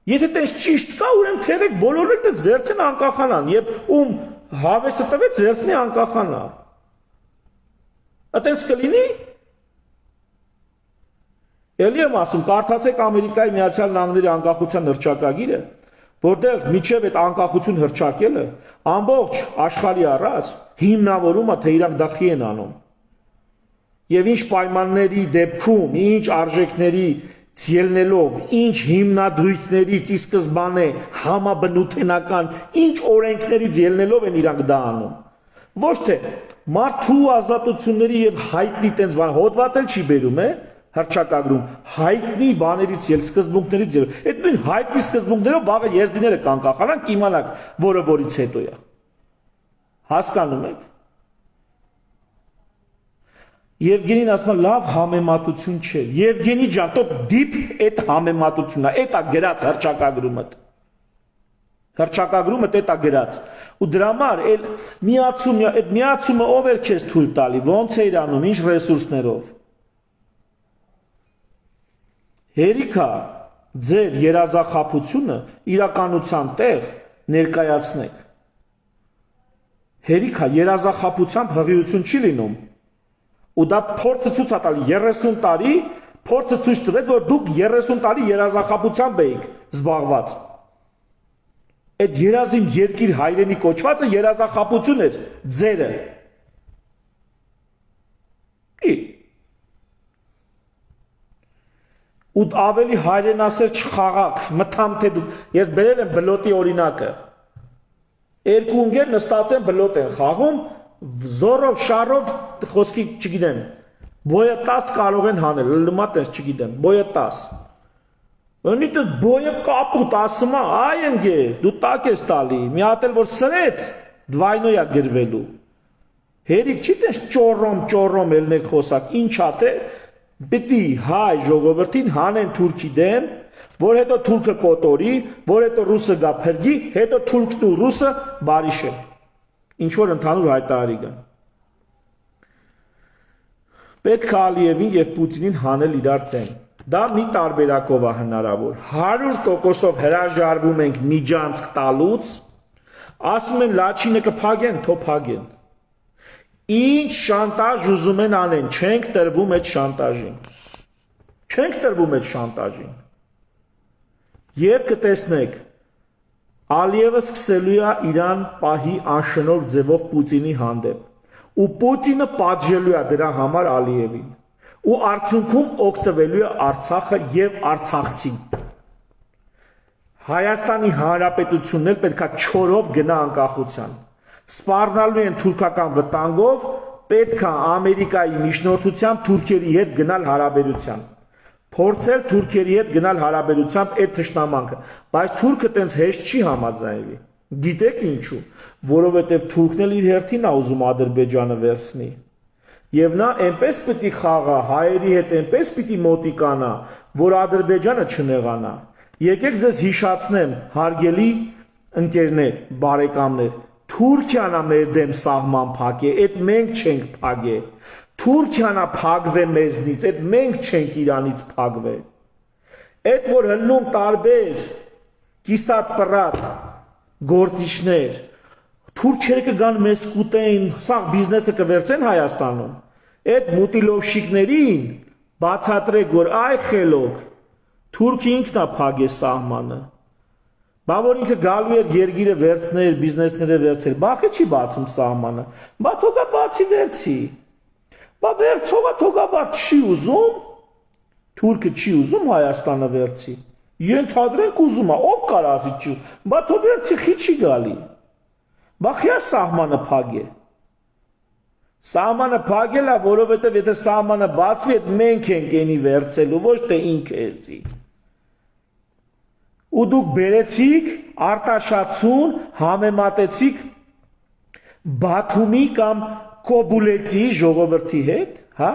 Եթե տես ճիշտ կա, ուրեմն թերեք բոլորը դες վերցեն անկախանան, եւ ում հավեսը տվեց վերցնի անկախանա։ Այտենց կլինի։ Էլի եմ ասում, կարդացեք Ամերիկայի Միացյալ Նահանգների անկախության հռչակագիրը, որտեղ միջև այդ անկախություն հռչակելը ամբողջ աշխարհի առաջ հիմնավորում է, թե իրանք դա խի են անում։ Եվ ինչ պայմանների դեպքում, ինչ արժեքների ելնելով, ինչ հիմնադրույթներից ի սկզբանե համաբնութենական, ինչ օրենքներից ելնելով են իրանք դա անում։ Ոչ թե մարդու ազատությունների եւ հայտնի տենց բան հոդված էլ չի բերում, հռչակագրում հայտնի բաներից ել սկզբունքներից ել։ Այդ նույն հայտնի սկզբունքներով վաղը եզդիները կանկախանան, կիմանաք, որը որից հետո է։ Հասկանում եք։ Եվգենին ասում է լավ համեմատություն չէ։ Եվգենի ջան, դու դիպ այդ համեմատությունն է, այդ է գրած հռչակագրումը։ Հռչակագրումը դա գրած։ Ու դրա համար էլ միացումը ով էր քեզ թույլ տալի, ո՞նց է իրանում, ինչ ռեսուրսներով։ Հերիքա ձեր երազախապությունը իրականության տեղ ներկայացնեք։ Հերիքա երազախապությամբ հղիություն չի լինում։ Ու դա փորձը ցույց է տալի 30 տարի, փորձը ցույց տվեց, որ դուք 30 տարի երազախապությամբ էիք զբաղված։ Այդ երազին երկիր հայրենի կոչվածը երազախապություն էր ձերը։ Ու ավելի հայրենասեր չխաղաք, մտամ թե դուք, ես բերել եմ բլոտի օրինակը։ Երկու ընկեր նստած են բլոտ են խաղում, զորով, շարով, խոսքի չգիտեմ, բոյը 10 կարող են հանել, լմա տես չգիտեմ, բոյը 10։ Ունիտը բոյը կապուտ ասում է, այ ընկեր, դու տակ ես տալի, մի հատ էլ որ սրեց, դվայնոյա գրվելու։ Հերիք չի տես ճորոմ ելնեք խոսակ, ինչ հատ է, Պիտի հայ ժողովրդին հանեն թուրքի դեմ, որ հետո թուրքը կոտորի, որ հետո ռուսը գա փրկի, հետո թուրքն ու ռուսը բարիշեն։ Ինչ որ ընդհանուր հայտարարի կան։ Պետք է Ալիևին եւ Պուտինին հանել իրար դեմ։ Դա մի տարբերակով է հնարավոր։ 100%-ով հրաժարվում ենք միջանցք տալուց, ասում են լաչինը կփագեն, թո փագեն։ Ինչ շանտաժ ուզում են անեն, չենք տրվում այդ շանտաժին։ Չենք տրվում այդ շանտաժին։ Եվ կտեսնեք, Ալիևը սկսելու է իրան պահի անշնոր ձևով Պուտինի հանդեպ։ Ու Պուտինը պատժելու է դրա համար Ալիևին։ Ու արդյունքում օգտվելու է Արցախը եւ արցախցին։ Հայաստանի Հանրապետությունն էլ պետքա չորով գնա անկախության։ Սպառնալու են թուրքական վտանգով, պետք է Ամերիկայի միջնորդությամբ Թուրքիայի հետ գնալ հարաբերության։ Փորձել Թուրքիայի հետ գնալ հարաբերությամբ այդ թշնամանքը, բայց թուրքը տենց հեշտ չի համաձայնվի։ Գիտեք ինչու, որովհետև թուրքն էլ իր հերթին է ուզում Ադրբեջանը վերցնի։ Եվ նա այնպես պիտի խաղա, հայերի հետ այնպես պիտի մոտիկանա, որ Ադրբեջանը չնեղանա։ Եկեք ձեզ հիշացնեմ, հարգելի ընկերներ, բարեկամներ, Թուրքիան է մեր դեմ սահման փակե, այդ մենք չենք փակե։ Թուրքիան է փակվե մեզնից, այդ մենք չենք Իրանից փակվե։ Այդ որ հլնում տարբեր կիսատ պրատ գործիչներ, թուրքերը կգան մեզ կուտեին, սաղ բիզնեսը կվերցեն Հայաստանում։ Այդ մուտիլովշիկներին բացատրեք, որ այ խելոք, թուրքը ինքն է փակե սահմանը։ Բա որ ինքը գալու էր երգիրը վերցներ, բիզնեսները վերցեր, բախի չի բացում սահմանը, բա թողա բացի վերցի, բա վերցողա թողա բա չի ուզում, թուրքը չի ուզում Հայաստանը վերցի, ենթադրենք ուզում է, ով կար ասի չի, բա թող վերցի խի չի գալի, բա խիա սահմանը փագե, սահմանը փագել է, որովհետև եթե սահմանը բացվի, այդ մենք ենք ենի վերցելու, ոչ թե ինքը էսի։ Ու դուք բերեցիք արտաշացուն, համեմատեցիք Բաթումի կամ Կոբուլեցի ժողովրդի հետ, հա?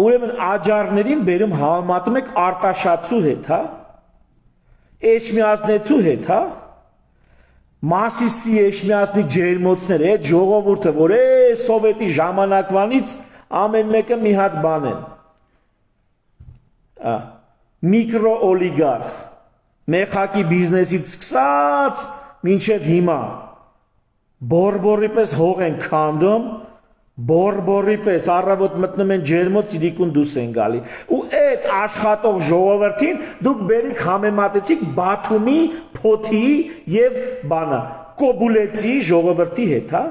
Ուրեմն աջարներին բերում համեմատում եք արտաշացու հետ, հա? Էջմիածնեցու հետ, հա? Մասիսի էջմիածնի ջերմոցները, այդ ժողովուրդը, որ սովետի ժամանակվանից ամեն մեկը մի հատ բան են։ Միկրոօլիգարխ մեխակի բիզնեսից սկսած մինչև հիմա բորբորի պես հող են քանդում, բորբորի պես առավոտ մտնում են ջերմոց իրիկուն դուս են գալի։ Ու այդ աշխատող ժողովրդին դուք բերիք համեմատեցիք Բաթումի, Փոթի եւ բանը Կոբուլեցի ժողովրդի հետ, հա?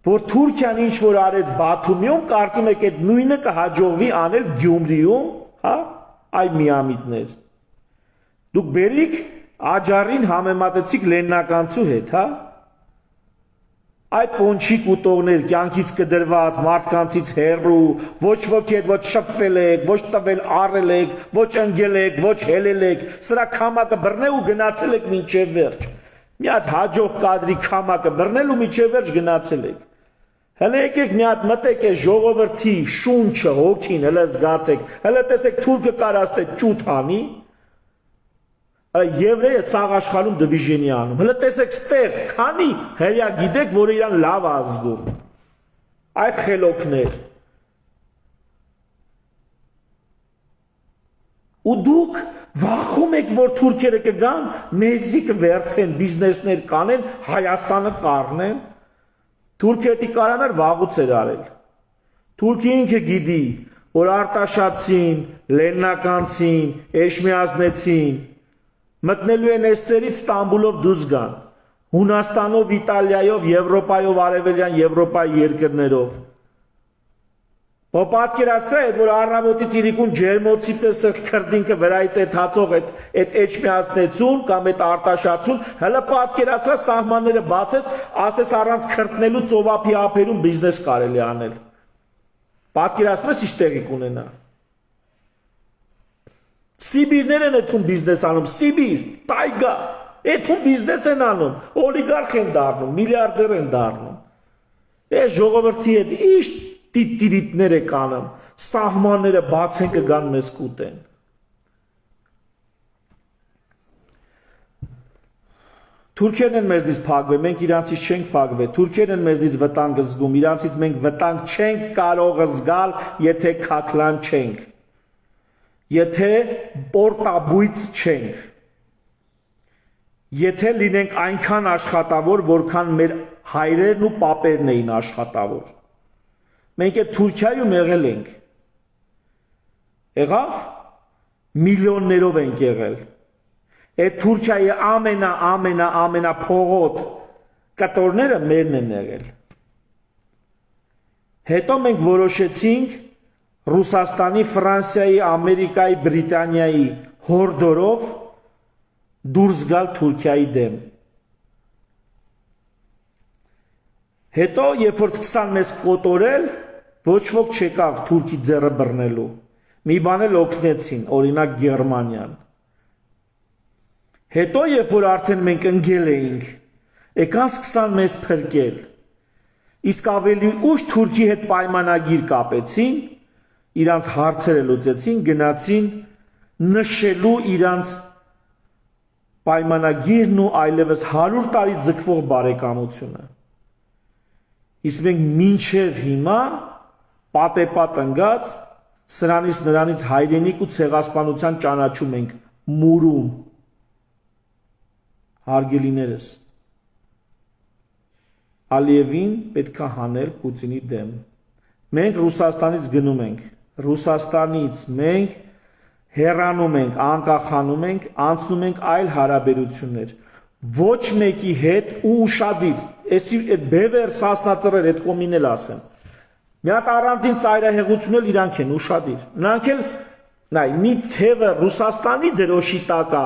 Որ Թուրքիան ինչ որ արեց Բաթումիում, կարծում եք այդ նույնը կհաջողվի անել Գյումրիում, հա? Այ միամիտներ։ Դուք բերիք աջարին համեմատեցիք լեննականցու հետ, հա? Այ պոնչիկ ուտողներ, կյանքից կդրված, մարդկանցից հեռու, ոչ ոքի հետ ոչ շփվել եք, ոչ տվել առել եք, ոչ ընկել եք, ոչ հելել եք, սրա քամակը բռնե ու գնացել եք մինչև վերջ։ Մի հատ հաջող կադրի քամակը բռնել ու մինչև վերջ գնացել եք։ Հələ եկեք մի հատ մտեք է ժողովրդի շունչը հոգին հələ զգացեք, հələ տեսեք թուրքը կարած թե ճուտ անի, Եվրեյը սաղ աշխարհում դիվիժենի անում, հələ տեսեք ստեղ, քանի հրյա գիտեք, որ իրան լավ ազգում, այդ խելոքներ, ու դուք վախում եք, որ թուրքերը կգան, մեզի կվերցեն, բիզնեսներ կանեն, Հայաստանը կառնեն, Թուրքիա դի կարանար վաղուց էր արել, Թուրքիա ինքը գիտի, որ Արտաշատցին, Լեննականցին, Էշմիածնեցին, մտնելու են էսցերից Ստամբուլով դուրս գան, Հունաստանով, Իտալիայով, Եվրոպայով, Արևելյան Եվրոպայի երկրներով, Պատկերացրեք, որ առավոտից իրիկուն ջերմոցի պես քրդինքը վրայից է թացող այդ էջմիածնեցուն կամ այդ արտաշացուն, հələ պատկերացրա սահմանները բացես, ասես առանց քրտնելու ծովափի ափերում բիզնես կարելի անել։ Պատկերացնես ինչ տեղի կունենա։ Սիբիրներ են այդում բիզնես անում, Սիբիր, տայգա, այդում բիզնես են անում, օլիգարխ են դառնում, միլիարդեր են դառնում։ Այս ժողովրդի հետ ինչ տիտիրիտներ եք անում, սահմանները բաց են կգան մեզ կուտեն։ Թուրքերն են մեզնից փակվել, մենք իրանցից չենք փակվել, թուրքերն են մեզնից վտանգ զգում, իրանցից մենք վտանգ չենք կարող զգալ, եթե քաքլան չենք, եթե պորտաբույծ չենք, եթե լինենք այնքան աշխատավոր, որքան մեր հայրերն ու պապերն էին աշխատավոր։ Մենք այդ Թուրքիայում եղել ենք, եղավ, միլիոններով ենք եղել, այդ Թուրքիայի ամենա փողոտ կտորները մերն են եղել, հետո մենք որոշեցինք Ռուսաստանի, Ֆրանսիայի, Ամերիկայի, Բրիտանիայի հորդորով դուրս գալ Թուրքիայի դեմ, հետո երբ որ սկսան մեզ կոտորել, ոչ ոք չեկավ Թուրքի ձեռը բռնելու, մի բան էլ օգնեցին, օրինակ Գերմանիան, հետո երբ որ արդեն մենք ընկել էինք, եկան սկսան մեզ փրկել, իսկ ավելի ուշ Թուրքի հետ պայմանագիր կապեցին, իրանց հարցերը լուծեցին, գնացին նշելու իրանց պայմանագիրն ու այլևս 100 տարի ձգվող բարեկամությունը։ Իսկ մենք մինչև հիմա պատեպատ ընկած սրանից նրանից հայրենիք ու ցեղասպանության ճանաչում ենք մուրում հարգելիներս Ալիևին պետքա հանել Պուտինի դեմ մենք Ռուսաստանից գնում ենք Ռուսաստանից մենք հեռանում ենք անկախանում ենք անցնում ենք այլ հարաբերություններ ոչ մեկի հետ ու ուշադիր Էսի այդ բևեր սասնածռեր այդ կոմին էլ ասեմ։ Մի հատ առանձին ծայրահեղություն էլ իրանք են ուշադիր։ Նրանք էլ նայ մի թևը Ռուսաստանի դրոշի տակ է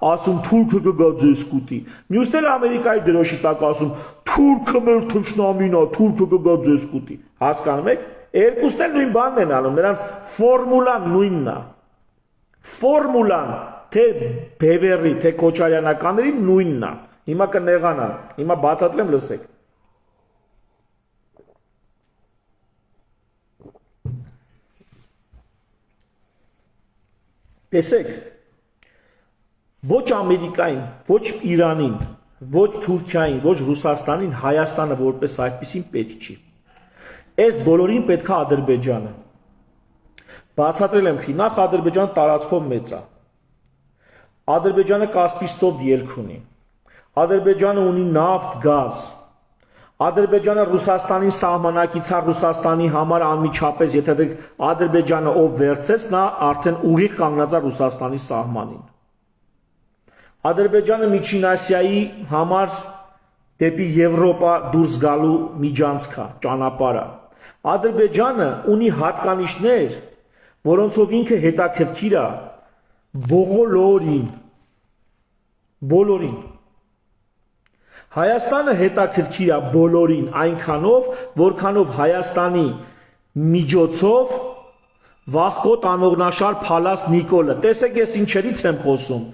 ասում թուրքը կգա ձեզ կուտի։ Մյուսն էլ Ամերիկայի դրոշի տակ ասում թուրքը մեր թշնամին է, թուրքը կգա ձեզ կուտի։ Հասկանում եք։ Երկուսն էլ նույն բանն են անում, նրանց ֆորմուլան նույնն է։ Ֆորմուլան թե բևերի, թե Քոչարյանականների նույնն է։ Հիմա կնեղանան, հիմա բացատրեմ լսեք։ Տեսեք, ոչ Ամերիկային, ոչ Իրանին, ոչ Թուրքիային, ոչ Ռուսաստանին, Հայաստանը որպես այդպեսին պետք չի։ Այս բոլորին պետք է Ադրբեջանը։ Բացատրել եմ, նախ Ադրբեջանը տարածքով մեծ է։ Ադրբեջանը Կասպից ծով ելք ունի։ Ադրբեջանը ունի նավթ, գազ։ Ադրբեջանը Ռուսաստանի սահմանակից է Ռուսաստանի համար անմիջապես, եթե դեք Ադրբեջանը ով վերցեց, նա արդեն ուղիղ կանգնած է Ռուսաստանի սահմանին։ Ադրբեջանը Միջին Ասիայի համար դեպի Եվրոպա դուրս գալու միջանցք է, ճանապարհ է։ Ադրբեջանը ունի հատկանիշներ, որոնցով ինքը հետաքրքիր է բոլորին։ Հայաստանը հետաքրքիր է բոլորին այնքանով, որքանով Հայաստանի միջոցով Վախկոտ անողնաշար Փալաս Նիկոլը, տեսեք ես ինչերից եմ խոսում,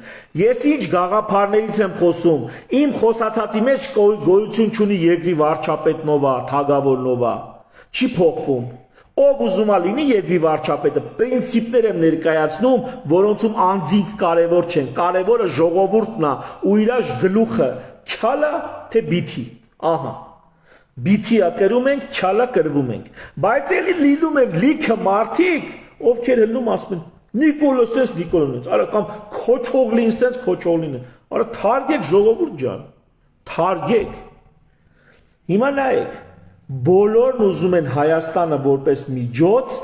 ես ինչ գաղափարներից եմ խոսում, իմ խոսացածի մեջ գոյություն չունի երկրի վարչապետ նովա, թագավոր նովա, չի փոխվում, ով ուզում է լինի երկրի վարչապետը, պրինցիպներ եմ ներկայացնում, որոնցում անձինք կարևոր չեն, կարևորը ժողովուրդն է ու իր գլուխը, քյալա թե բիթի, ահա Բիթիա կրում ենք, քյալա կրվում ենք, բայց էլի լինում են լիքը մարդիկ, ովքեր հելնում ասում են, Նիկոլը սենց, Նիկոլը նենց, արա կամ քոչողլին սենց, քոչողլին են, արա թարգեք ժողովուրդ ջան, թարգեք, հիմա նայեք, բոլորն ուզում են Հայաստանը որպես միջոց,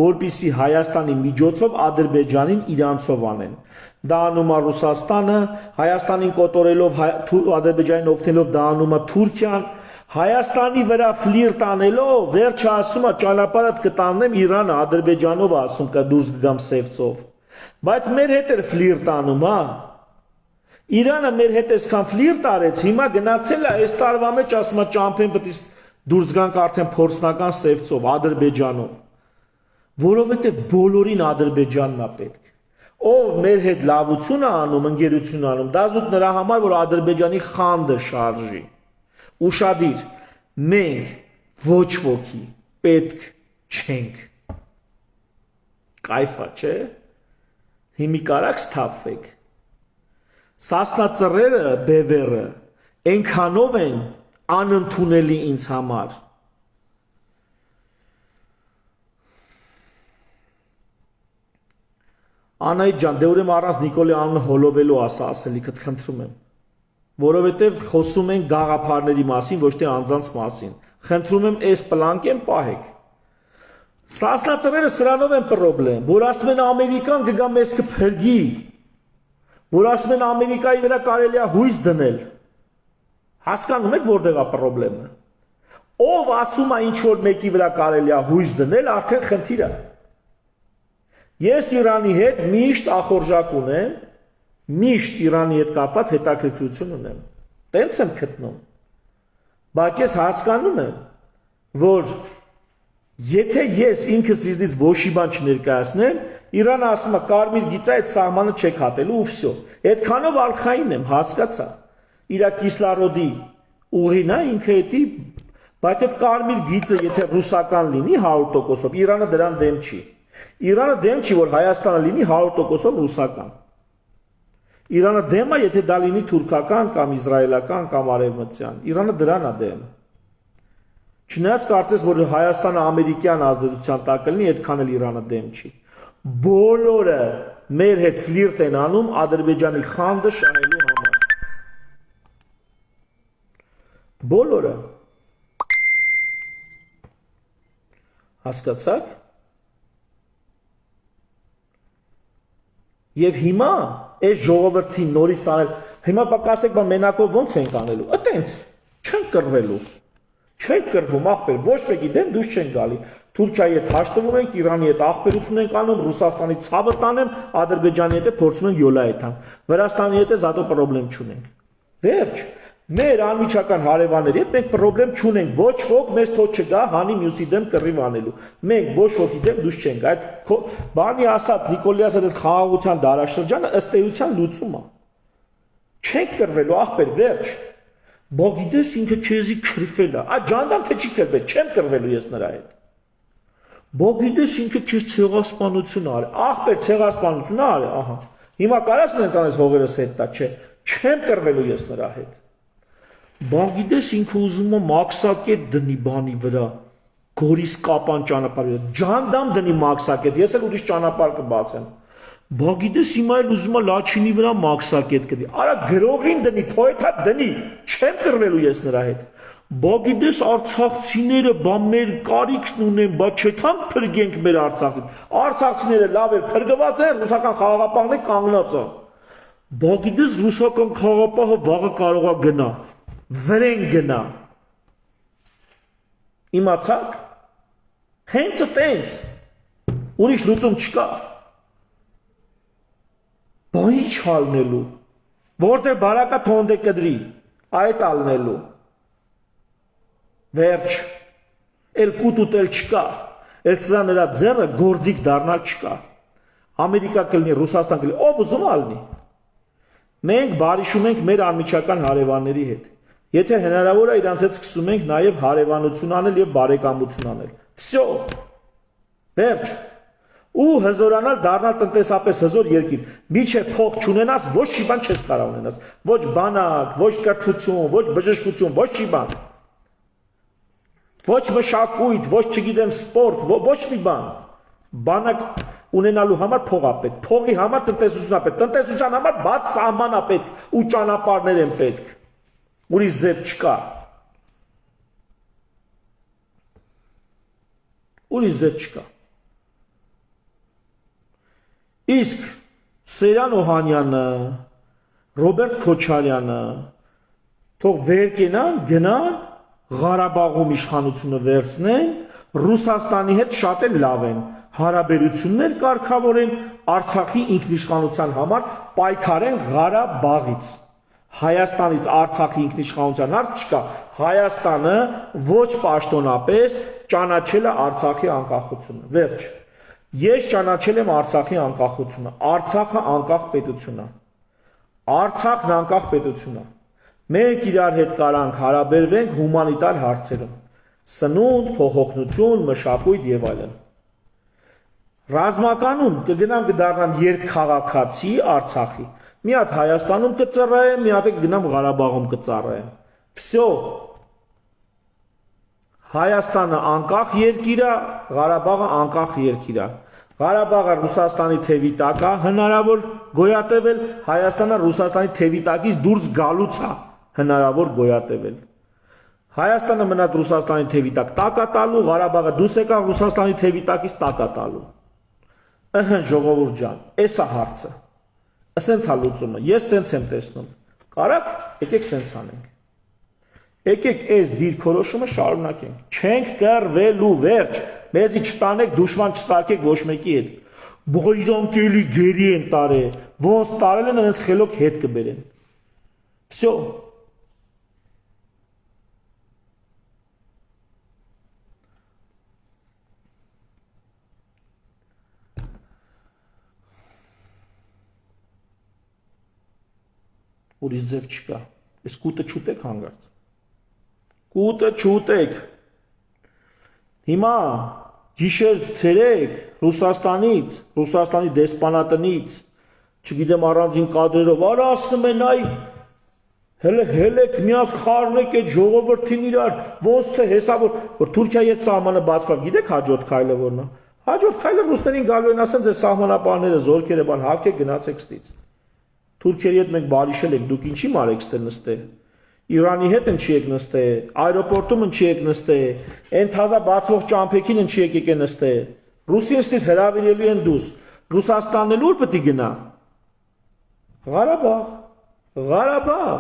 որպեսզի Հայաստանի միջոցով Ադրբեջանին իրանցով անեն, դա անում է Ռուսաստանը, Հայաստանին կոտորելով, Ադրբեջանին օգնելով դա անում է Թուրքիան, Հայաստանի վրա ֆլիրտ անելով, վերջը ասում է ճանապարհդ կտանեմ Իրանը, Ադրբեջանով ասում կա դուրս գամ սևծով, բայց մեր հետ էր ֆլիրտ անում, Իրանը մեր հետ այսքան ֆլիրտ արեց, հիմա գնացել է այս տարվա մեջ ասում է ճամփեն պետք է դուրս գանք արդեն փորձնական սևծով, Ադրբեջանով, որովհետև բոլորին Ադրբեջանն է պետք, ով մեր հետ լավություն է անում, ընկերություն անում, դա զուտ նրա համար, որ Ադրբեջանի խանդը շարժի Ուշադիր, մենք ոչ ոքի պետք չենք, կայֆա չէ, հիմի կարակ սթափվեք, սասնածռերը բևերը, ենքանով են անընդունելի ինձ համար, Անայդ ջան, դե ուրեմն առանց Նիկոլի անունը հոլովելու ասելիքդ խնդրում եմ, որովհետև խոսում են գաղափարների մասին, ոչ թե անձանց մասին, խնդրում եմ այս պլանկեն պահեք, սասնածռերը սրանով են պրոբլեմ, որ ասում են Ամերիկան կգա մեզ կփրկի, որ ասում են Ամերիկայի վրա կարելի է հույս դնել, հասկանում եք որտեղ է պրոբլեմը, ով ասում է ինչ որ մեկի վրա կարելի է հույս դնել, արդեն խնդիր է, ես Իրանի հետ միշտ ախորժակ ունեմ, միշտ Իրանի հետ կապված հետաքրքրություն ունեմ, տենց եմ գտնում, բայց ես հասկանում եմ, որ եթե ես ինքս իզնից ոչի բան չներկայացնեմ, Իրանը ասում է կարմիր գիծա այդ սահմանը չեք հատելու ու վсё, այդքանով արխային եմ, հասկացա, իր կիսլարոդի ուղին է ինքը էդի, բայց այդ կարմիր գիծը եթե ռուսական լինի 100%-ով, Իրանը դրան դեմ չի, Իրանը դեմ չի, որ Հայաստանը լինի 100%-ով ռուսական, Իրանը դեմ է, եթե դա լինի թուրքական կամ իսրայելական կամ արևմտյան, Իրանը դրան է դեմ, չնայած կարծես, որ Հայաստանը ամերիկյան ազդեցության տակ լինի, այդքան էլ Իրանը դեմ չի, բոլորը մեր հետ ֆլիրտ են անում Ադրբեջանի խանդը շահելու համար, բոլորը, հասկացաք, Եվ հիմա այս ժողովրդին նորից անել, հիմա կասեք, բա մենակով ոնց ենք անելու, այտենց, չենք կռվելու, չենք կռվում, ախպեր, ոչ մեկի դեմ դուրս չենք գալի, Թուրքիայի հետ հաշտվում ենք, Իրանի հետ աղբերություն ենք անում, Ռուսաստանի ցավը տանեմ, Ադրբեջանի հետ փորձում ենք յոլա եթան, Վրաստանի հետ զատո պրոբլեմ չունենք, վերջ, մեր անմիջական հարևանների հետ մենք պրոբլեմ չունենք, ոչ ոք մեզ թող չգա հանի մյուսի դեմ կռիվ անելու, մենք ոչ ոքի դեմ դուրս չենք, այդ բանի ասած Նիկոլի ասած այդ խաղաղության դարաշրջանը ըստ էության լուծում է, չենք կռվելու ախպեր, վերջ, բա գիտես ինքը քեզի քրֆել է, այդ ջանդամ թե չի կռվել, չեմ կռվելու ես նրա հետ, բա գիտես ինքը քեզ ցեղասպանություն արի, ախպեր ցեղասպանություն արի, ահա, հիմա կարաս նենց անես հողերս հետ տա, չէ, չեմ կռվելու ես նրա հետ, բա գիտես ինքը ուզում է մաքսակետ դնի բանի վրա, գորիս կապան ճանապարհի վրա, ջանդամ դնի մաքսակետ, ես էլ ուրիշ ճանապարհ կբացեմ, բա գիտես հիմա էլ ուզում է Լաչինի վրա մաքսակետ կդի, արա գրողին դնի, թոյթա դնի, չեմ կռվելու ես նրա հետ, բա գիտես արցախցիները, բա մեր կարիքն ունեն, բա չեթան փրկենք մեր Արցախին, արցախցիները լավ է փրկված են, ռուսական խաղաղապահները կանգնած են, բա գիտես ռուսական խաղաղապահը վաղը կարող է գնա, վրեն գնա, իմացաք, հենց տենց, ուրիշ լուծում չկա, բա ինչ հալնելու, որտեղ բարակա թոնդե կդրի, այդ ալնելու, վերջ, էլ կուտուտ էլ չկա, էլ սրա նրա ձեռը գործիք դառնալ չկա։ Ամերիկա կլինի, Ռուսաստան կլինի, ով ուզում ալնի։ Մենք բարիշում ենք մեր անմիջական հարևանների հետ։ Եթե հնարավոր է իրանց հետ սկսում ենք նաև հարևանություն անել եւ բարեկամություն անել։ Всё։ Վերջ։ Ու հզորանալ դառնալ տնտեսապես հզոր երկիր։ Միչե փող չունենաս, ոչ մի բան չես կարող ունենաս։ Ոչ բանակ, ոչ կրթություն, ոչ բժշկություն, ոչ մի բան։ Ոչ մշակույթ, ոչ չգիտեմ սպորտ, ոչ մի բան։ Բանակ ունենալու համար փող է պետք։ Փողի համար տնտեսություն է պետք։ Տնտեսության համար բաց սահման է պետք ու ճանապարհներ են պետք։ Ուրիշ ձև չկա։ Ուրիշ ձև չկա։ Իսկ Սերյան Օհանյանը, Ռոբերտ Քոչարյանը թող վեր կենան, գնան Ղարաբաղում իշխանությունը վերցնեն, Ռուսաստանի հետ շատ էլ լավ են, հարաբերություններ կարգավորեն, Արցախի ինքնիշխանության համար պայքարեն Ղարաբաղից։ Հայաստանից Արցախի ինքնիշխանության հարց չկա։ Հայաստանը ոչ պաշտոնապես ճանաչել է Արցախի անկախությունը։ Վերջ։ Ես ճանաչել եմ Արցախի անկախությունը։ Արցախը անկախ պետություն է։ Արցախն անկախ պետություն է։ Մենք իրար հետ կարանք հարաբերվենք հումանիտար հարցերում։ Սնունդ, փոխօգնություն, մշակույթ եւ այլն։ Ռազմականում կգնամ կդառնամ երկքաղաքացի Արցախի։ Մի հատ Հայաստանում կծառայեմ, մի հատ կգնամ Ղարաբաղում կծառայեմ։ Всё։ Հայաստանը անկախ երկիր է, Ղարաբաղը անկախ երկիր է։ Ղարաբաղը Ռուսաստանի թևի տակ է, հնարավոր գոյատևել, Հայաստանը Ռուսաստանի թևի տակից դուրս գալուց է հնարավոր գոյատևել։ Հայաստանը մնաց Ռուսաստանի թևի տակ տակա տալու, Ղարաբաղը դուրս եկավ Ռուսաստանի թևի տակից տակա տալու։ Ժողովուրդ ջան, էսա հարցը։ Ասենց է լուծումը, ես սենց եմ տեսնում։ Կարաք, եկեք սենց անենք։ Եկեք այս դիրքորոշումը շարունակենք։ Չենք կռվելու, վերջ։ Մեզի չտանեք, դուշման չսարքեք ոչ մեկի հետ։ Բոյրանք էլի գերի են տարել, ոնց տարել են, այնց խելոք հետ կբերեն։ Всё։ Ուրիշ ձև չկա։ Այս կուտը չուտեք հանգարց։ Կուտը չուտեք։ Հիմա գիշեր ցերեկ Ռուսաստանից, Ռուսաստանի դեսպանատնից, չգիտեմ առանձին կադրերով, արա ասում են այ հելեք միած խառնեք այդ ժողովրդին իրար, ոնց թե հեսա որ Թուրքիայի հետ սահմանը բացվավ, գիտեք հաջորդ քայլը որն է։ Հաջորդ քայլը ռուսներին գալու են ասեն ձեր սահմանապահները, զորքերը բան հարկեք գնացեք ստից։ Թուրքերի հետ մենք բարիշել ենք, դուք ինչի մարեք ստե նստե։ Իրանի հետ ինչի եք նստե, այրոպորտում ինչի եք նստե, այն թազա բացվող ճամփեքին ինչի եք եկե նստե։ Ռուսինստից հրավիրելու են դուս։ Ռուսաստանն էլ ուր պետք է գնա։ Ղարաբաղ։ Ղարաբաղ։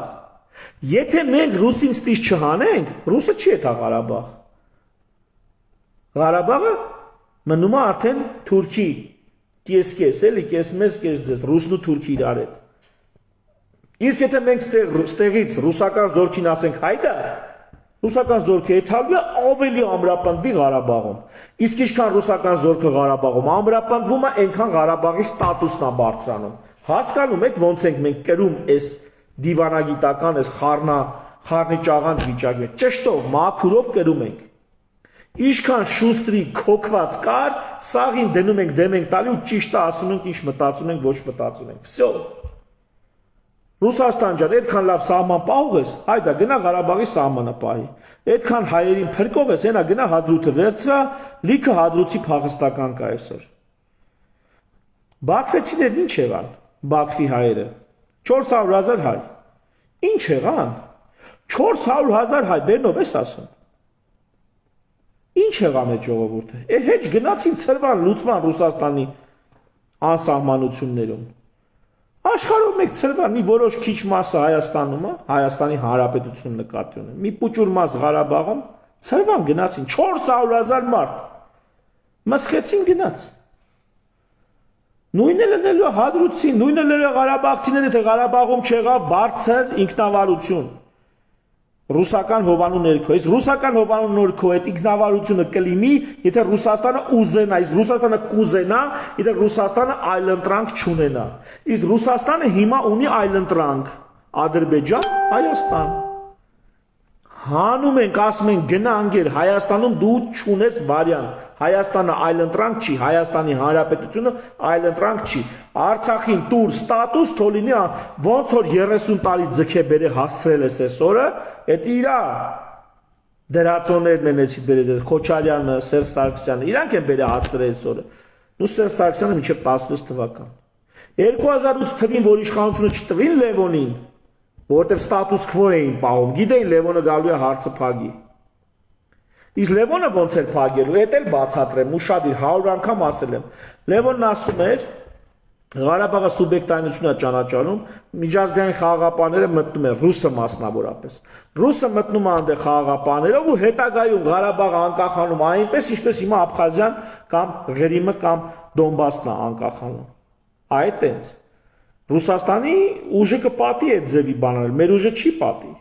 Եթե մենք ռուսինստից չհանենք, ռուսը չի էթա Ղարաբաղ։ Ղարաբաղը մնում է արդեն Թուրքի կես-կես, էլի կես-մեզ, կես-ձեզ, ռուսն ու Թուրքի իրար հետ։ Իսկ եթե մենք ստեղից ռուսական զորքին ասենք հայդա, ռուսական զորքը եթալու է ավելի ամրապնդվի Ղարաբաղում։ Իսկ ինչքան ռուսական զորքը Ղարաբաղում ամրապնդվում է, այնքան Ղարաբաղի ստատուսն է բարձրանում։ Հասկանում եք ոնց ենք մենք կրում այս դիվանագիտական, այս խառնի ճաղանց վիճակը։ Ճշտով, մաքուրով կրում ենք։ Ինչքան շուստրի քոքված կար, սաղին դնում ենք դեմ ենք տալի ու ճիշտը ասում ենք ինչ մտածում ենք, ոչ մտածում ենք։ Всё։ Ռուսաստան ջան, այդքան լավ սահման պահող ես, հայդա գնա Ղարաբաղի սահմանը պահի։ Այդքան հայերին փրկող ես, հենա գնա հադրութը վերցրա, լիքը հադրութի փախստական կա այսօր։ Բաքվեցիներն ինչ եղան, Բաքվի հայերը։ 400,000 հայ։ Ինչ եղան։ 400,000 հայ, բերնով ես ասում։ Ինչ եղան այդ ժողովուրդը։ Հեչ գնացին ծրվան լուծման Ռուսաստանի անսահմանություններում։ Աշխարհում մեկ ծրվան մի որոշ քիչ մասը Հայաստանում է, Հայաստանի Հանրապետություն նկատի ունեմ։ Մի փուճուր մաս Ղարաբաղում ծրվան գնացին 400,000 մարդ։ Մսխեցին գնաց։ Նույնը լինելու հադրուցին, նույնը լինելու Ղարաբաղցիները, թե Ղարաբաղում չեղավ բարձր ինքնավարություն։ Ռուսական հովանու ներքո, իսկ ռուսական հովանու ներքո այդ ինքնավարությունը կլինի, եթե Ռուսաստանը ուզենա, իսկ Ռուսաստանը կուզենա, եթե Ռուսաստանը այլընտրանք չունենա։ Իսկ Ռուսաստանը հիմա ունի այլընտրանք՝ Ադրբեջան, Հայաստան։ Հանում ենք, ասում ենք գնա անգեր Հայաստանում դու չունես վարիանտ։ Հայաստանը այլընտրանք չի, Հայաստանի Հանրապետությունը այլընտրանք չի։ Արցախին տուր ստատուս թողնի, ոնց որ 30 տարի ձգե բերե հասցրել ես այսօրը, դա իրա դրացոներն են էցի բերել, Քոչարյանը, Սերժ Սարգսյանը, իրանք են բերե հասցրել այսօրը։ Նու Սերժ Սարգսյանը մինչև 16 թվական։ 2008 թվին, որ իշխանությունը չտվին Լևոնին, որտեղ ստատուս քվո էին պահում, գիտեին Լևոնը գալու է հարցը փագի։ Իսկ Լևոնը ոնց էր փագելու, էդ էլ բացատրեմ, ուշադիր 100 անգամ ասել եմ։ Լևոնն ասում էր, Ղարաբաղը սուբյեկտայնություն է ճանաչում, միջազգային խաղաղապահները մտնում են, ռուսը մասնավորապես։ Ռուսը մտնում է այնտեղ խաղաղապահներով ու հետագայում Ղարաբաղը անկախանում այնպես, ինչպես հիմա Աբխազիան կամ Ղրիմը կամ Դոնբասն է անկախանում։ Այդ էս։ Ռուսաստանի ուժը կպատի այդ ձևի բանել, մեր ուժը չի պատի։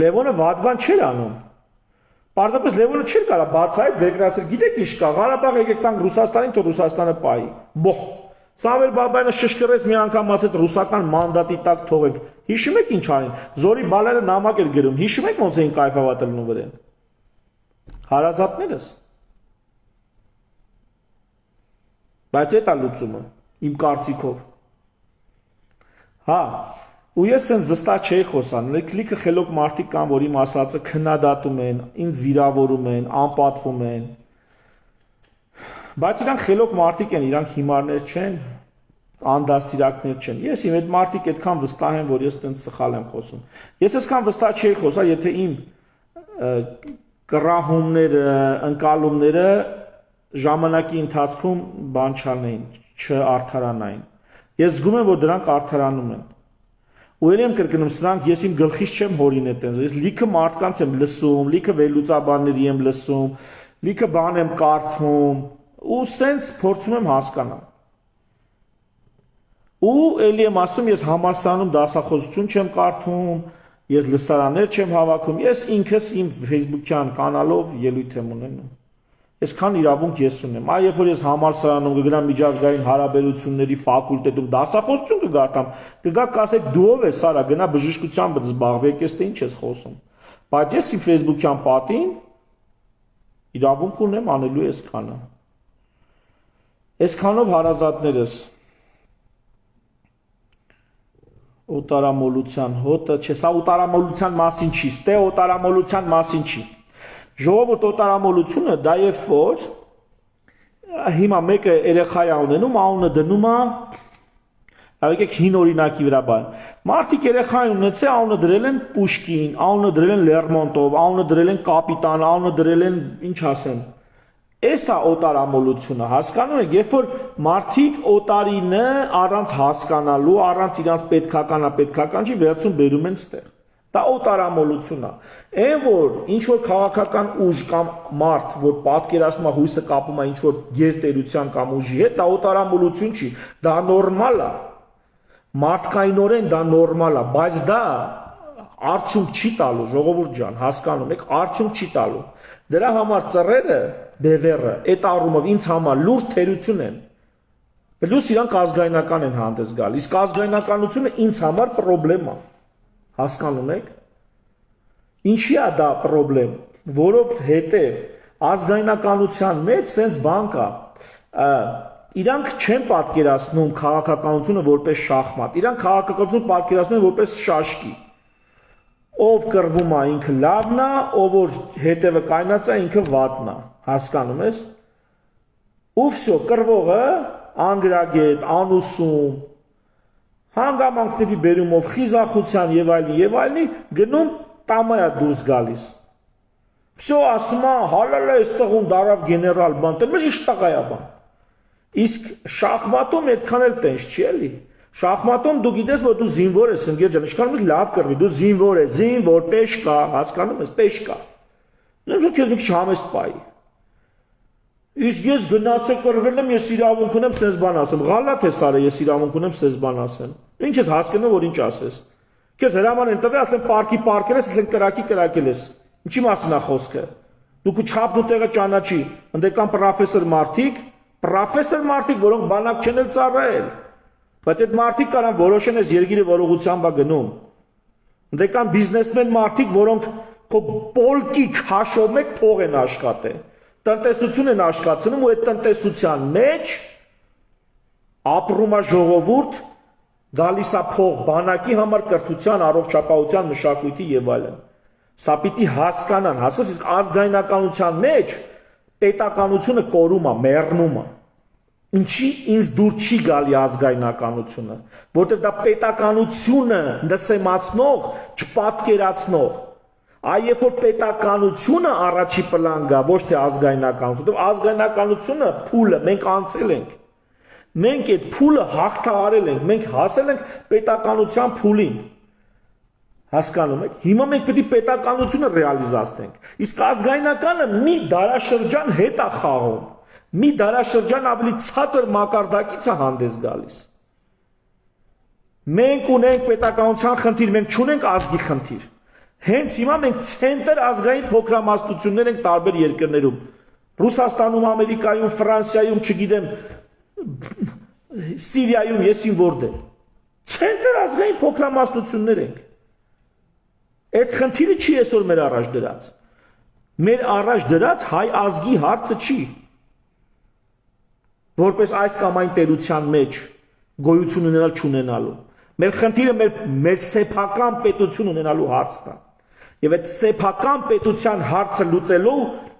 Լևոնը վատ բան չէր անում։ Պարզապես Լևոնը չէր կարա բացայել վերգրասել, գիտեք ինչ կա, Ղարաբաղը եկեք տանք Ռուսաստանին, թող Ռուսաստանը պայի։ Բոհ։ Սամվել Բաբայանը շշկրեց մի անգամ ասեց ռուսական մանդատի տակ թողեք։ Հիշում եք ինչ արին։ Զորի բալերը նամակ էր գրում։ Հիշում եք ոնց էին կայֆավատել նու վրան։ Հարազատներս։ Բայց դա լուծումը իմ կարծիքով։ Հա, ու ես sense վստահ չէի խոսան, լիքը խելոք մարդիկ կան, որ իմ ասածը քննադատում են, ինձ վիրավորում են, անպատվում են։ Բայց իրանք խելոք մարդիկ են, իրանք հիմարներ չեն, անդաստիրակներ չեն։ Ես իմ այդ մարդիկ այդքան վստահ են, որ ես տենց սխալ եմ խոսում։ Ես այսքան վստահ չէի խոսա, եթե իմ կռահումները, ընկալումները ժամանակի ընթացքում բան չանեին, չարդարանային։ Ես զգում եմ, որ դրանք արդարանում են։ Ու ելեմ կրկնում, սրանք ես իմ գլխից չեմ հորին այդտենց, ես լիքը մարդկանց եմ լսում, լիքը վերլուծաբանների եմ լսում, լիքը բան եմ կարդում, ու սենց փորձում եմ հասկանալ։ Ու ելի եմ ասում, ես համալսարանում դասախոսություն չեմ կարդում, ես լսարաններ չեմ հավաքում, ես ինքս իմ Facebook-յան կանալով ելույթ եմ ունենում։ Այսքան իրավունք ես ունեմ։ Այ երբ որ ես համալսարանում կգնամ միջազգային հարաբերությունների ֆակուլտետում դասախոսություն կգարտամ, կգա կասեք դու ով ես, Սարա, գնա բժշկությամբ զբաղվեք, ես թե ինչ ես խոսում։ Բայց ես իմ Facebook-յան պատին իրավունք ունեմ անելու այսքանը։ Այսքանով հարազատներս օտարամոլության հոտը, չէ, սա օտարամոլության մասին չի, ստե օտարամոլության մասին չի։ Ժողովուրդ օտարամոլությունը դա երբ որ հիմա մեկը երեխա է ունենում, անունը դնում է, եկեք հին օրինակի վրա բան։ Մարդիկ երեխա ունեցել, անունը դրել են Պուշկին, անունը դրել են Լերմոնտով, անունը դրել են Կապիտան, անունը դրել են ինչ ասեմ։ Էսա օտարամոլությունը, հասկանում եք, երբ որ մարդիկ օտարինը առանց հասկանալու, առանց իրանց պետքական չի, վերցում բերում են ստեղ։ Դա օտարամոլություն է։ Այն որ ինչ որ քաղաքական ուժ կամ մարդ, որ պատկերացնում է հույսը կապում է ինչ որ գերտերության կամ ուժի հետ, դա օտարամոլություն չի, դա նորմալ է։ Մարդկայնորեն դա նորմալ է, բայց դա արդյունք չի տալու, ժողովուրդ ջան, հասկանում եք, արդյունք չի տալու։ Դրա համար ծռերը, բևեռը, այդ առումով ինձ համար լուրջ թերություն են։ Պլյուս իրանք ազգայնական են հանդես գալ, իսկ ազգայնականությունը ինձ համար պրոբլեմ է։ Հասկանում եք։ Ինչի է դա պրոբլեմ, որովհետև ազգայնականության մեջ սենց բան կա, իրանք չեն պատկերացնում քաղաքականությունը որպես շախմատ, իրանք քաղաքականությունը պատկերացնում են որպես շաշկի։ Ով կռվում է ինքը լավն է, ով որ հետևը կայնած է ինքը վատն է, հասկանում ես։ Ու վсё, կռվողը անգրագետ, անուսում, հանգամանքների բերումով խիզախության եւ այլնի գնում տամայա դուրս գալիս։ Վсё, ասում է, հալալ է այստեղում դարավ գեներալ բան, դե մեջի շտակայա բան։ Իսկ շախմատում այդքան էլ տենց չի էլի։ Շախմատում դու գիտես, որ դու զինվոր ես, ընկեր ջան, ինչքան ես լավ կռվի, դու զինվոր ես, զինվոր, պեշկա, հասկանում ես, պեշկա։ Նույնիսկ քեզ մի քիչ համեստ պայի։ Իսկ ես գնացել կռվել եմ, ես իրավունք ունեմ սենց բան ասեմ։ Ղալաթ է սարը, ես իրավունք ունեմ սենց բան ասեմ։ Ինչ ես հասկանում, որ ինչ ասես։ Քեզ հրաման են տվել, ասեն պարկի պարկել ես, ասեն կրակի կրակել ես։ Ինչի մասին է խոսքը։ Դուք չափն ու տեղը ճանաչի, ընդեկան պրոֆեսոր մարդիկ, որոնք բանակ չեն էլ ծառայել։ Բայց այդ մարդիկ կարան որոշեն այս երկիրը որողությամբ է գնում։ Ընդեկան բիզնեսմեն մարդիկ, որոնք քո պոլկի քաշով մեկ փող են աշխատել։ Տնտեսություն են աշխատում ու այդ տնտեսության մեջ ապրում է ժողովուրդ, գալիս է փող բանակի համար, կրթության, առողջապահության, մշակույթի եւ այլն։ Սա պիտի հասկանան, հասկաս, իսկ ազգայնականության մեջ պետականությունը կորում է, մեռնում է։ Ինչի ինձ դուր չի գալի ազգայնականությունը, որտեղ դա պետականությունը նսեմացնող, չպատկերացնող։ Երբ որ պետականությունը առաջի պլան գա, ոչ թե ազգայնականությունը, ազգայնականությունը փուլը մենք անցել ենք։ Մենք այդ փուլը հաղթահարել ենք, մենք հասել ենք պետականության փուլին։ Հասկանում եք։ Հիմա մենք պետք է պետականությունը ռեալիզացնենք։ Իսկ ազգայնականը մի դարաշրջան հետ է խաղում։ Մի դարաշրջան ավելի ցածր մակարդակից է հանդես գալիս։ Մենք ունենք պետականության խնդիր, մենք չունենք ազգի խնդիր։ Հենց հիմա մենք ցենտր ազգային փոքրամասնություններ ենք տարբեր երկրներում։ Ռուսաստանում, Ամերիկայում, Ֆրանսիայում, չգիտեմ, Սիրիայում, եսին որտեղ։ Ցենտր ազգային փոքրամասնություններ ենք։ Այդ խնդիրը չի այսօր մեր առաջ դրած։ Մեր առաջ դրած հայ ազգի հարցը չի։ Որպես այս կամ այն տերության մեջ գոյություն ունենալ չունենալու։ Մեր խնդիրը մեր սեփական պետություն ունենալու հարցն է։ Եվ այդ սեփական պետության հարցը լուծելու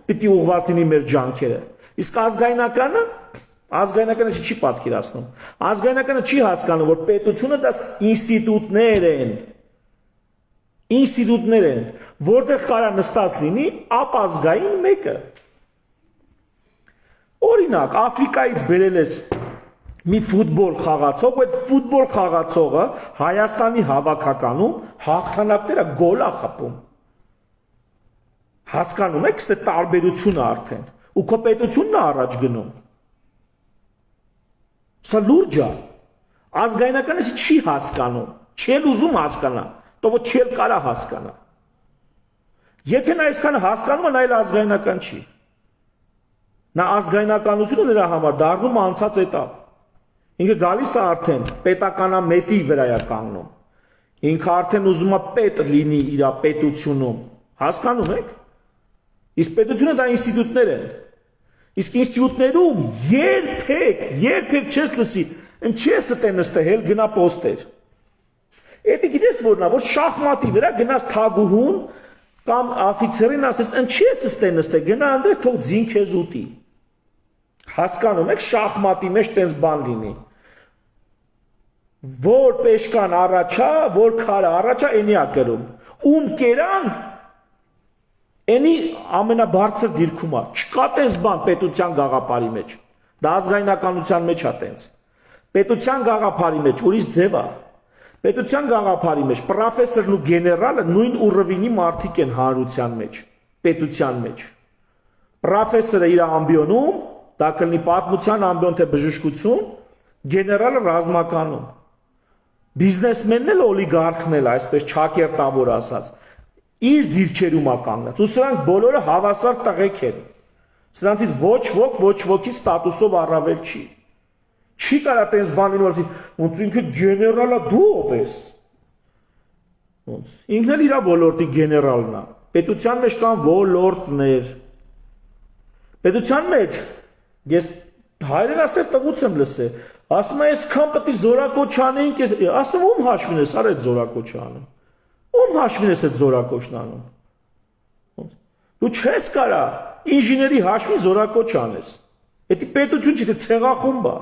պիտի ուղղված լինի մեր ջանքերը։ Իսկ ազգայնականը չի պատկերացնում։ Ազգայնականը չի հասկանում, որ պետությունը դա ինստիտուտներ են, որտեղ կարա նստած լինի ապազգային մեկը։ Օրինակ, Աֆրիկայից բերել ես մի ֆուտբոլ խաղացող, այդ ֆուտբոլ խաղացողը Հայաստանի հավաքականում հաղթանակները գոլ է խփում։ Հասկանում եք, ստե տարբերությունը արդեն, ու քո պետությունն է առաջ գնում։ Սա լուրջ է։ Ազգայնականը չի հասկանում, չել ուզում հասկանա, տովը չել կարա հասկանա։ Եթե նա այսքանը հասկանում է, նա էլ ազգայնական չի։ Նա ազգայնականությունը նրա համար դառնում է անցած էտապ։ Ինքը գալիս է արդեն պետականամետի վրա է կանգնում։ Ինքը արդեն ուզում է պետ լինի իր պետությունում։ Հասկանում եք։ Իսկ պետությունը դա ինստիտուտներ են։ Իսկ ինստիտուտներում երբեք չես լսի, ինչի ես ստե նստել, գնա պոստեր։ Էդի գիտես որն է, որ շախմատի վրա գնաց թագուհուն կամ աֆիցերին ասես, ինչի ես ստե նստել, գնա անդր թող ձին քեզ ուտի։ Հասկանում եք, շախմատի մեջ տենց բան լինի։ Որ պեշկան առաջա, որ քարը առաջա, էնի է կրում։ Ում կերան, էնի ամենաբարձր դիրքում է։ Չկա տես բան պետության գաղափարի մեջ։ Դա ազգայնականության մեջ է տենց։ Պետության գաղափարի մեջ ուրիշ ձև է։ Պետության գաղափարի մեջ պրոֆեսորն ու գեներալը նույն ուռվինի մարդիկ են հանրության մեջ, պետության մեջ։ Պրոֆեսորը իր ամբիոնում, դա կլինի պատմության ամբիոն թե բժշկություն, գեներալը ռազմականում։ Բիզնեսմենն էլ օլիգարխն էլ, այսպես չակերտավոր ասած, իր դիրքերում է կանգնած։ Ու սրանք բոլորը հավասար տղեկ են։ Սրանցից ոչ ոքի ստատուսով առավել չի։ Չի կարա տես բանին որ ոնց ինքը գեներալա դու ով ես։ Ոնց ինքն էլ իր ոլորտի գեներալն է։ Պետության մեջ կան ոլորտներ։ Պետության մեջ ես հայրեն ասել տղուց եմ լսել, ասում է այսքան պետք է զորակոչ անեինք, ասում ում հաշվին ես արա այդ զորակոչը անում։ Ում հաշվին ես այդ զորակոչն անում։ Դու չես կարա ինժեների հաշվին զորակոչ անես։ Դա պետություն չի, դա ցեղախումբ է։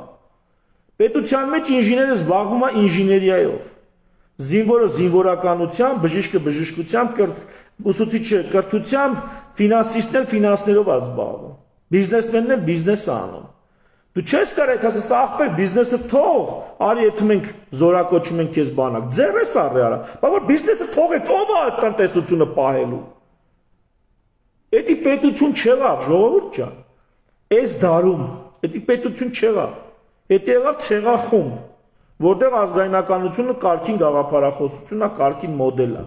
Պետության մեջ ինժեները զբաղվում է ինժեներիայով։ Զինվորը զինվորականությամբ, բժիշկը բժշկությամբ, ուսուցիչը կրթությամբ, ֆինանսիստն էլ ֆինանսներով է զբաղվում։ Բիզնեսմենն էլ բիզնես է անում։ Դու չես կարող ասես ախպեր բիզնեսը թող, արի եթե մենք զորակոչում ենք քեզ բանակ։ Ձեռ ես առի արա։ Բայց որ բիզնեսը թողեց, ով է այդ տնտեսությունը պահելու։ Դա պետություն չեղավ, ժողովուրդ ջան։ Այս դարում դա պետություն չեղավ։ Դա եղավ ցեղախումբ, որտեղ ազգայնականությունը կարգին գաղափարախոսությունն է, կարգին մոդել է։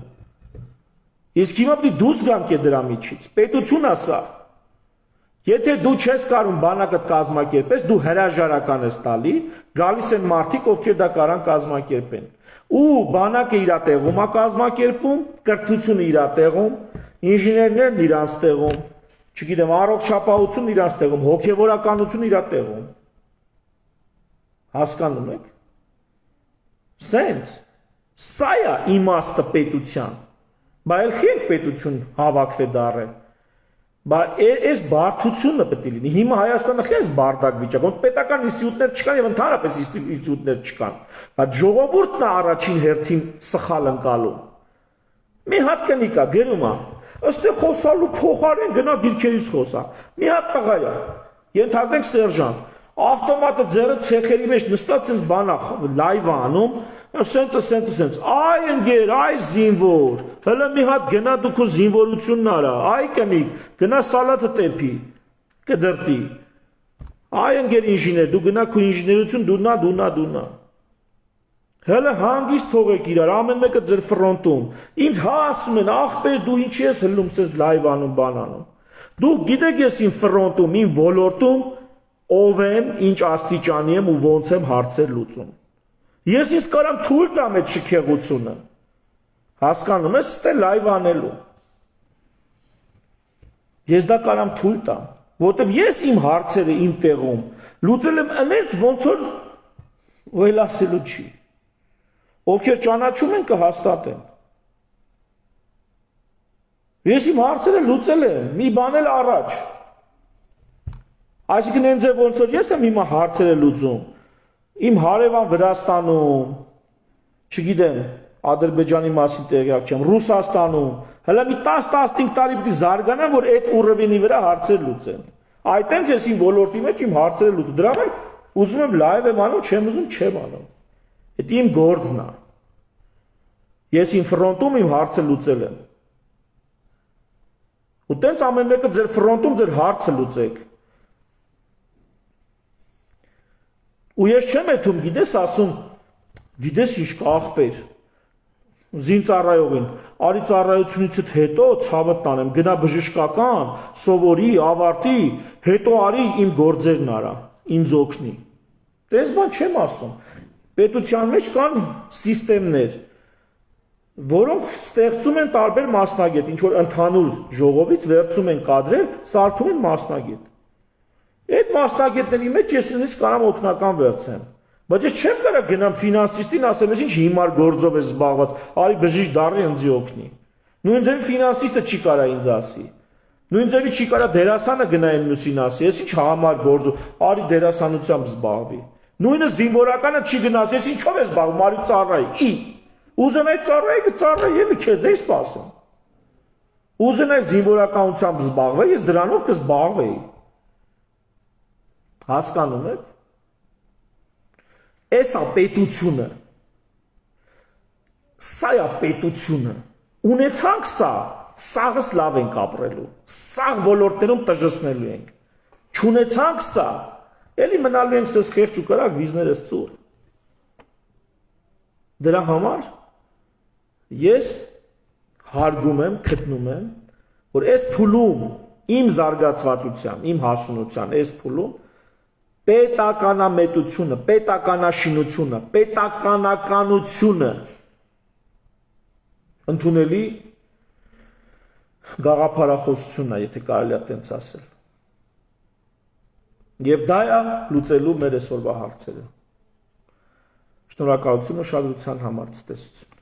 Իսկ հիմա պիտի դուրս գանք դրա միջից։ Պետություն է սա։ Եթե դու չես կարող բանակդ կազմակերպես, դու հրաժարական ես տալի, գալիս են մարդիկ, ովքեր դա կարան կազմակերպեն։ Ու բանակը իր տեղում է կազմակերպվում, կրթությունը իր տեղում, ինժեներներն իրանց տեղում, չգիտեմ, առողջապահությունն իրանց տեղում, հոգևորականությունն իր տեղում։ Հասկանում եք։ Սենց սա է իմաստը պետության։ Բայց ելք պետություն հավաքվե դառը։ Բայց այս բարդությունը պետք է լինի։ Հիմա Հայաստանը խես բարդակ վիճակում, պետական ինստիտուտներ չկան եւ ընդհանրապես ինստիտուտներ չկան։ Բայց ժողովուրդն է առաջին հերթին սխալ ընկալում։ Մի հատ կնիկ է գրում է, ըստեղ խոսալու փոխարեն գնա դիրքերից խոսա։ Մի հատ տղա է, ենթադրենք սերժանտ, ավտոմատը ձեռը ցեխերի մեջ նստած sense բանա լայվ անում, sense այ ընկեր, այ զինվոր, հələ մի հատ գնա դու քո զինվորությունն արա, այ կնիկ, գնա սալատը տեպի, կդրտի։ Այ ընկեր ինժեներ, դու գնա քո ինժեներություն դունա։ Հələ հանգիստ թողեք իրար, ամեն մեկը ձեր ֆրոնտում։ Ինձ հա ասում են, ախպեր դու ինչի ես հլում sense լայվ անում, բան անում։ Դու գիտեք ես իմ ֆրոնտում, իմ ոլորտում ով եմ, ինչ աստիճանի եմ ու ոնց եմ հարցեր լուծում։ Ես ինձ կարամ թույլ տամ այդ շքեղությունը։ Հասկանում ես, ստե լայվ անելու։ Ես դա կարամ թույլ տամ, որտեվ ես իմ հարցերը իմ տեղում լուծել եմ այնց ոնց որ ոյլ ասելու չի։ Ովքեր ճանաչում են կհաստատեն։ Ես իմ հարցերը լուծել եմ, մի բան էլ առաջ։ Այսինքն այն ձև ոնց որ ես եմ հիմա հարցերը լուծում, իմ հարևան Վրաստանում, չգիտեմ, Ադրբեջանի մասին տեղյակ չեմ, Ռուսաստանում, հələ մի 10-15 տարի պիտի զարգանան, որ այդ ուռովենի վրա հարցեր լուծեն։ Այդտենց ես իմ ոլորտի մեջ իմ հարցերը լուծում, դրա համար ուզում եմ լայվ եմ անում, չեմ ուզում չեմ անում։ Դա իմ գործն է։ Ես իմ ֆրոնտում իմ հարցը լուծել եմ։ Ու տենց ամեն մեկը ձեր ֆրոնտում ձեր հարցը լուծեք։ Ու ես չեմ եթում, գիտես ասում, գիտես ինչ կա ախպեր, զինծառայողին, արի ծառայությունից հետո ցավը տանեմ, գնա բժշկական, սովորի, ավարտի, հետո արի իմ գործերն արա, ինձ օգնի։ Տես բան չեմ ասում, պետության մեջ կան սիստեմներ, որոնք ստեղծում են տարբեր մասնագետ, ինչ որ ընդհանուր ժողովից վերցում են կադրեր, սարքում են մասնագետ։ Այդ մասնագետների մեջ ես ինձ կարամ օգնական վերցեմ, բայց ես չեմ կարող գնամ ֆինանսիստին ասեմ, ես ինչ հիմար գործով ես զբաղված, արի բժիշկ դառնի ինձ օգնի։ Նույն ձևի ֆինանսիստը չի կարա ինձ ասի։ Նույն ձևի չի կարա դերասանը գնա այն մյուսին ասի, ես ինչ համար գործով, արի դերասանությամբ զբաղվի։ Նույնը զինվորականը չի գնաց, ես ինչով ես զբաղվում, արի ծառայի։ Ուզեն այդ ծառայի կծառայի, էլի քեզ էի սպասում։ Ուզեն այդ զինվորականությամբ զբաղվի, ես դրանով կզբաղվեի։ Հասկանում եք։ Էսա պետությունը։ Սա է պետությունը։ Ունեցանք սա, սաղս լավ ենք ապրելու։ Սաղ ոլորտներում տժժեցնելու ենք։ Չունեցանք սա, էլի մնալու ենք սես խեղճ ու կրակ վիզներս ծուր։ Դրա համար ես հարգում եմ, գտնում եմ, որ այս փուլում իմ զարգացվածության, իմ հասունության այս փուլում պետականամետությունը, պետականաշինությունը, պետականականությունը ընդունելի գաղափարախոսությունն է, եթե կարելի է տենց ասել։ Եվ դա է լուծելու մեր այսօրվա հարցերը։ Շնորհակալություն ուշադրության համար, ցտեսություն։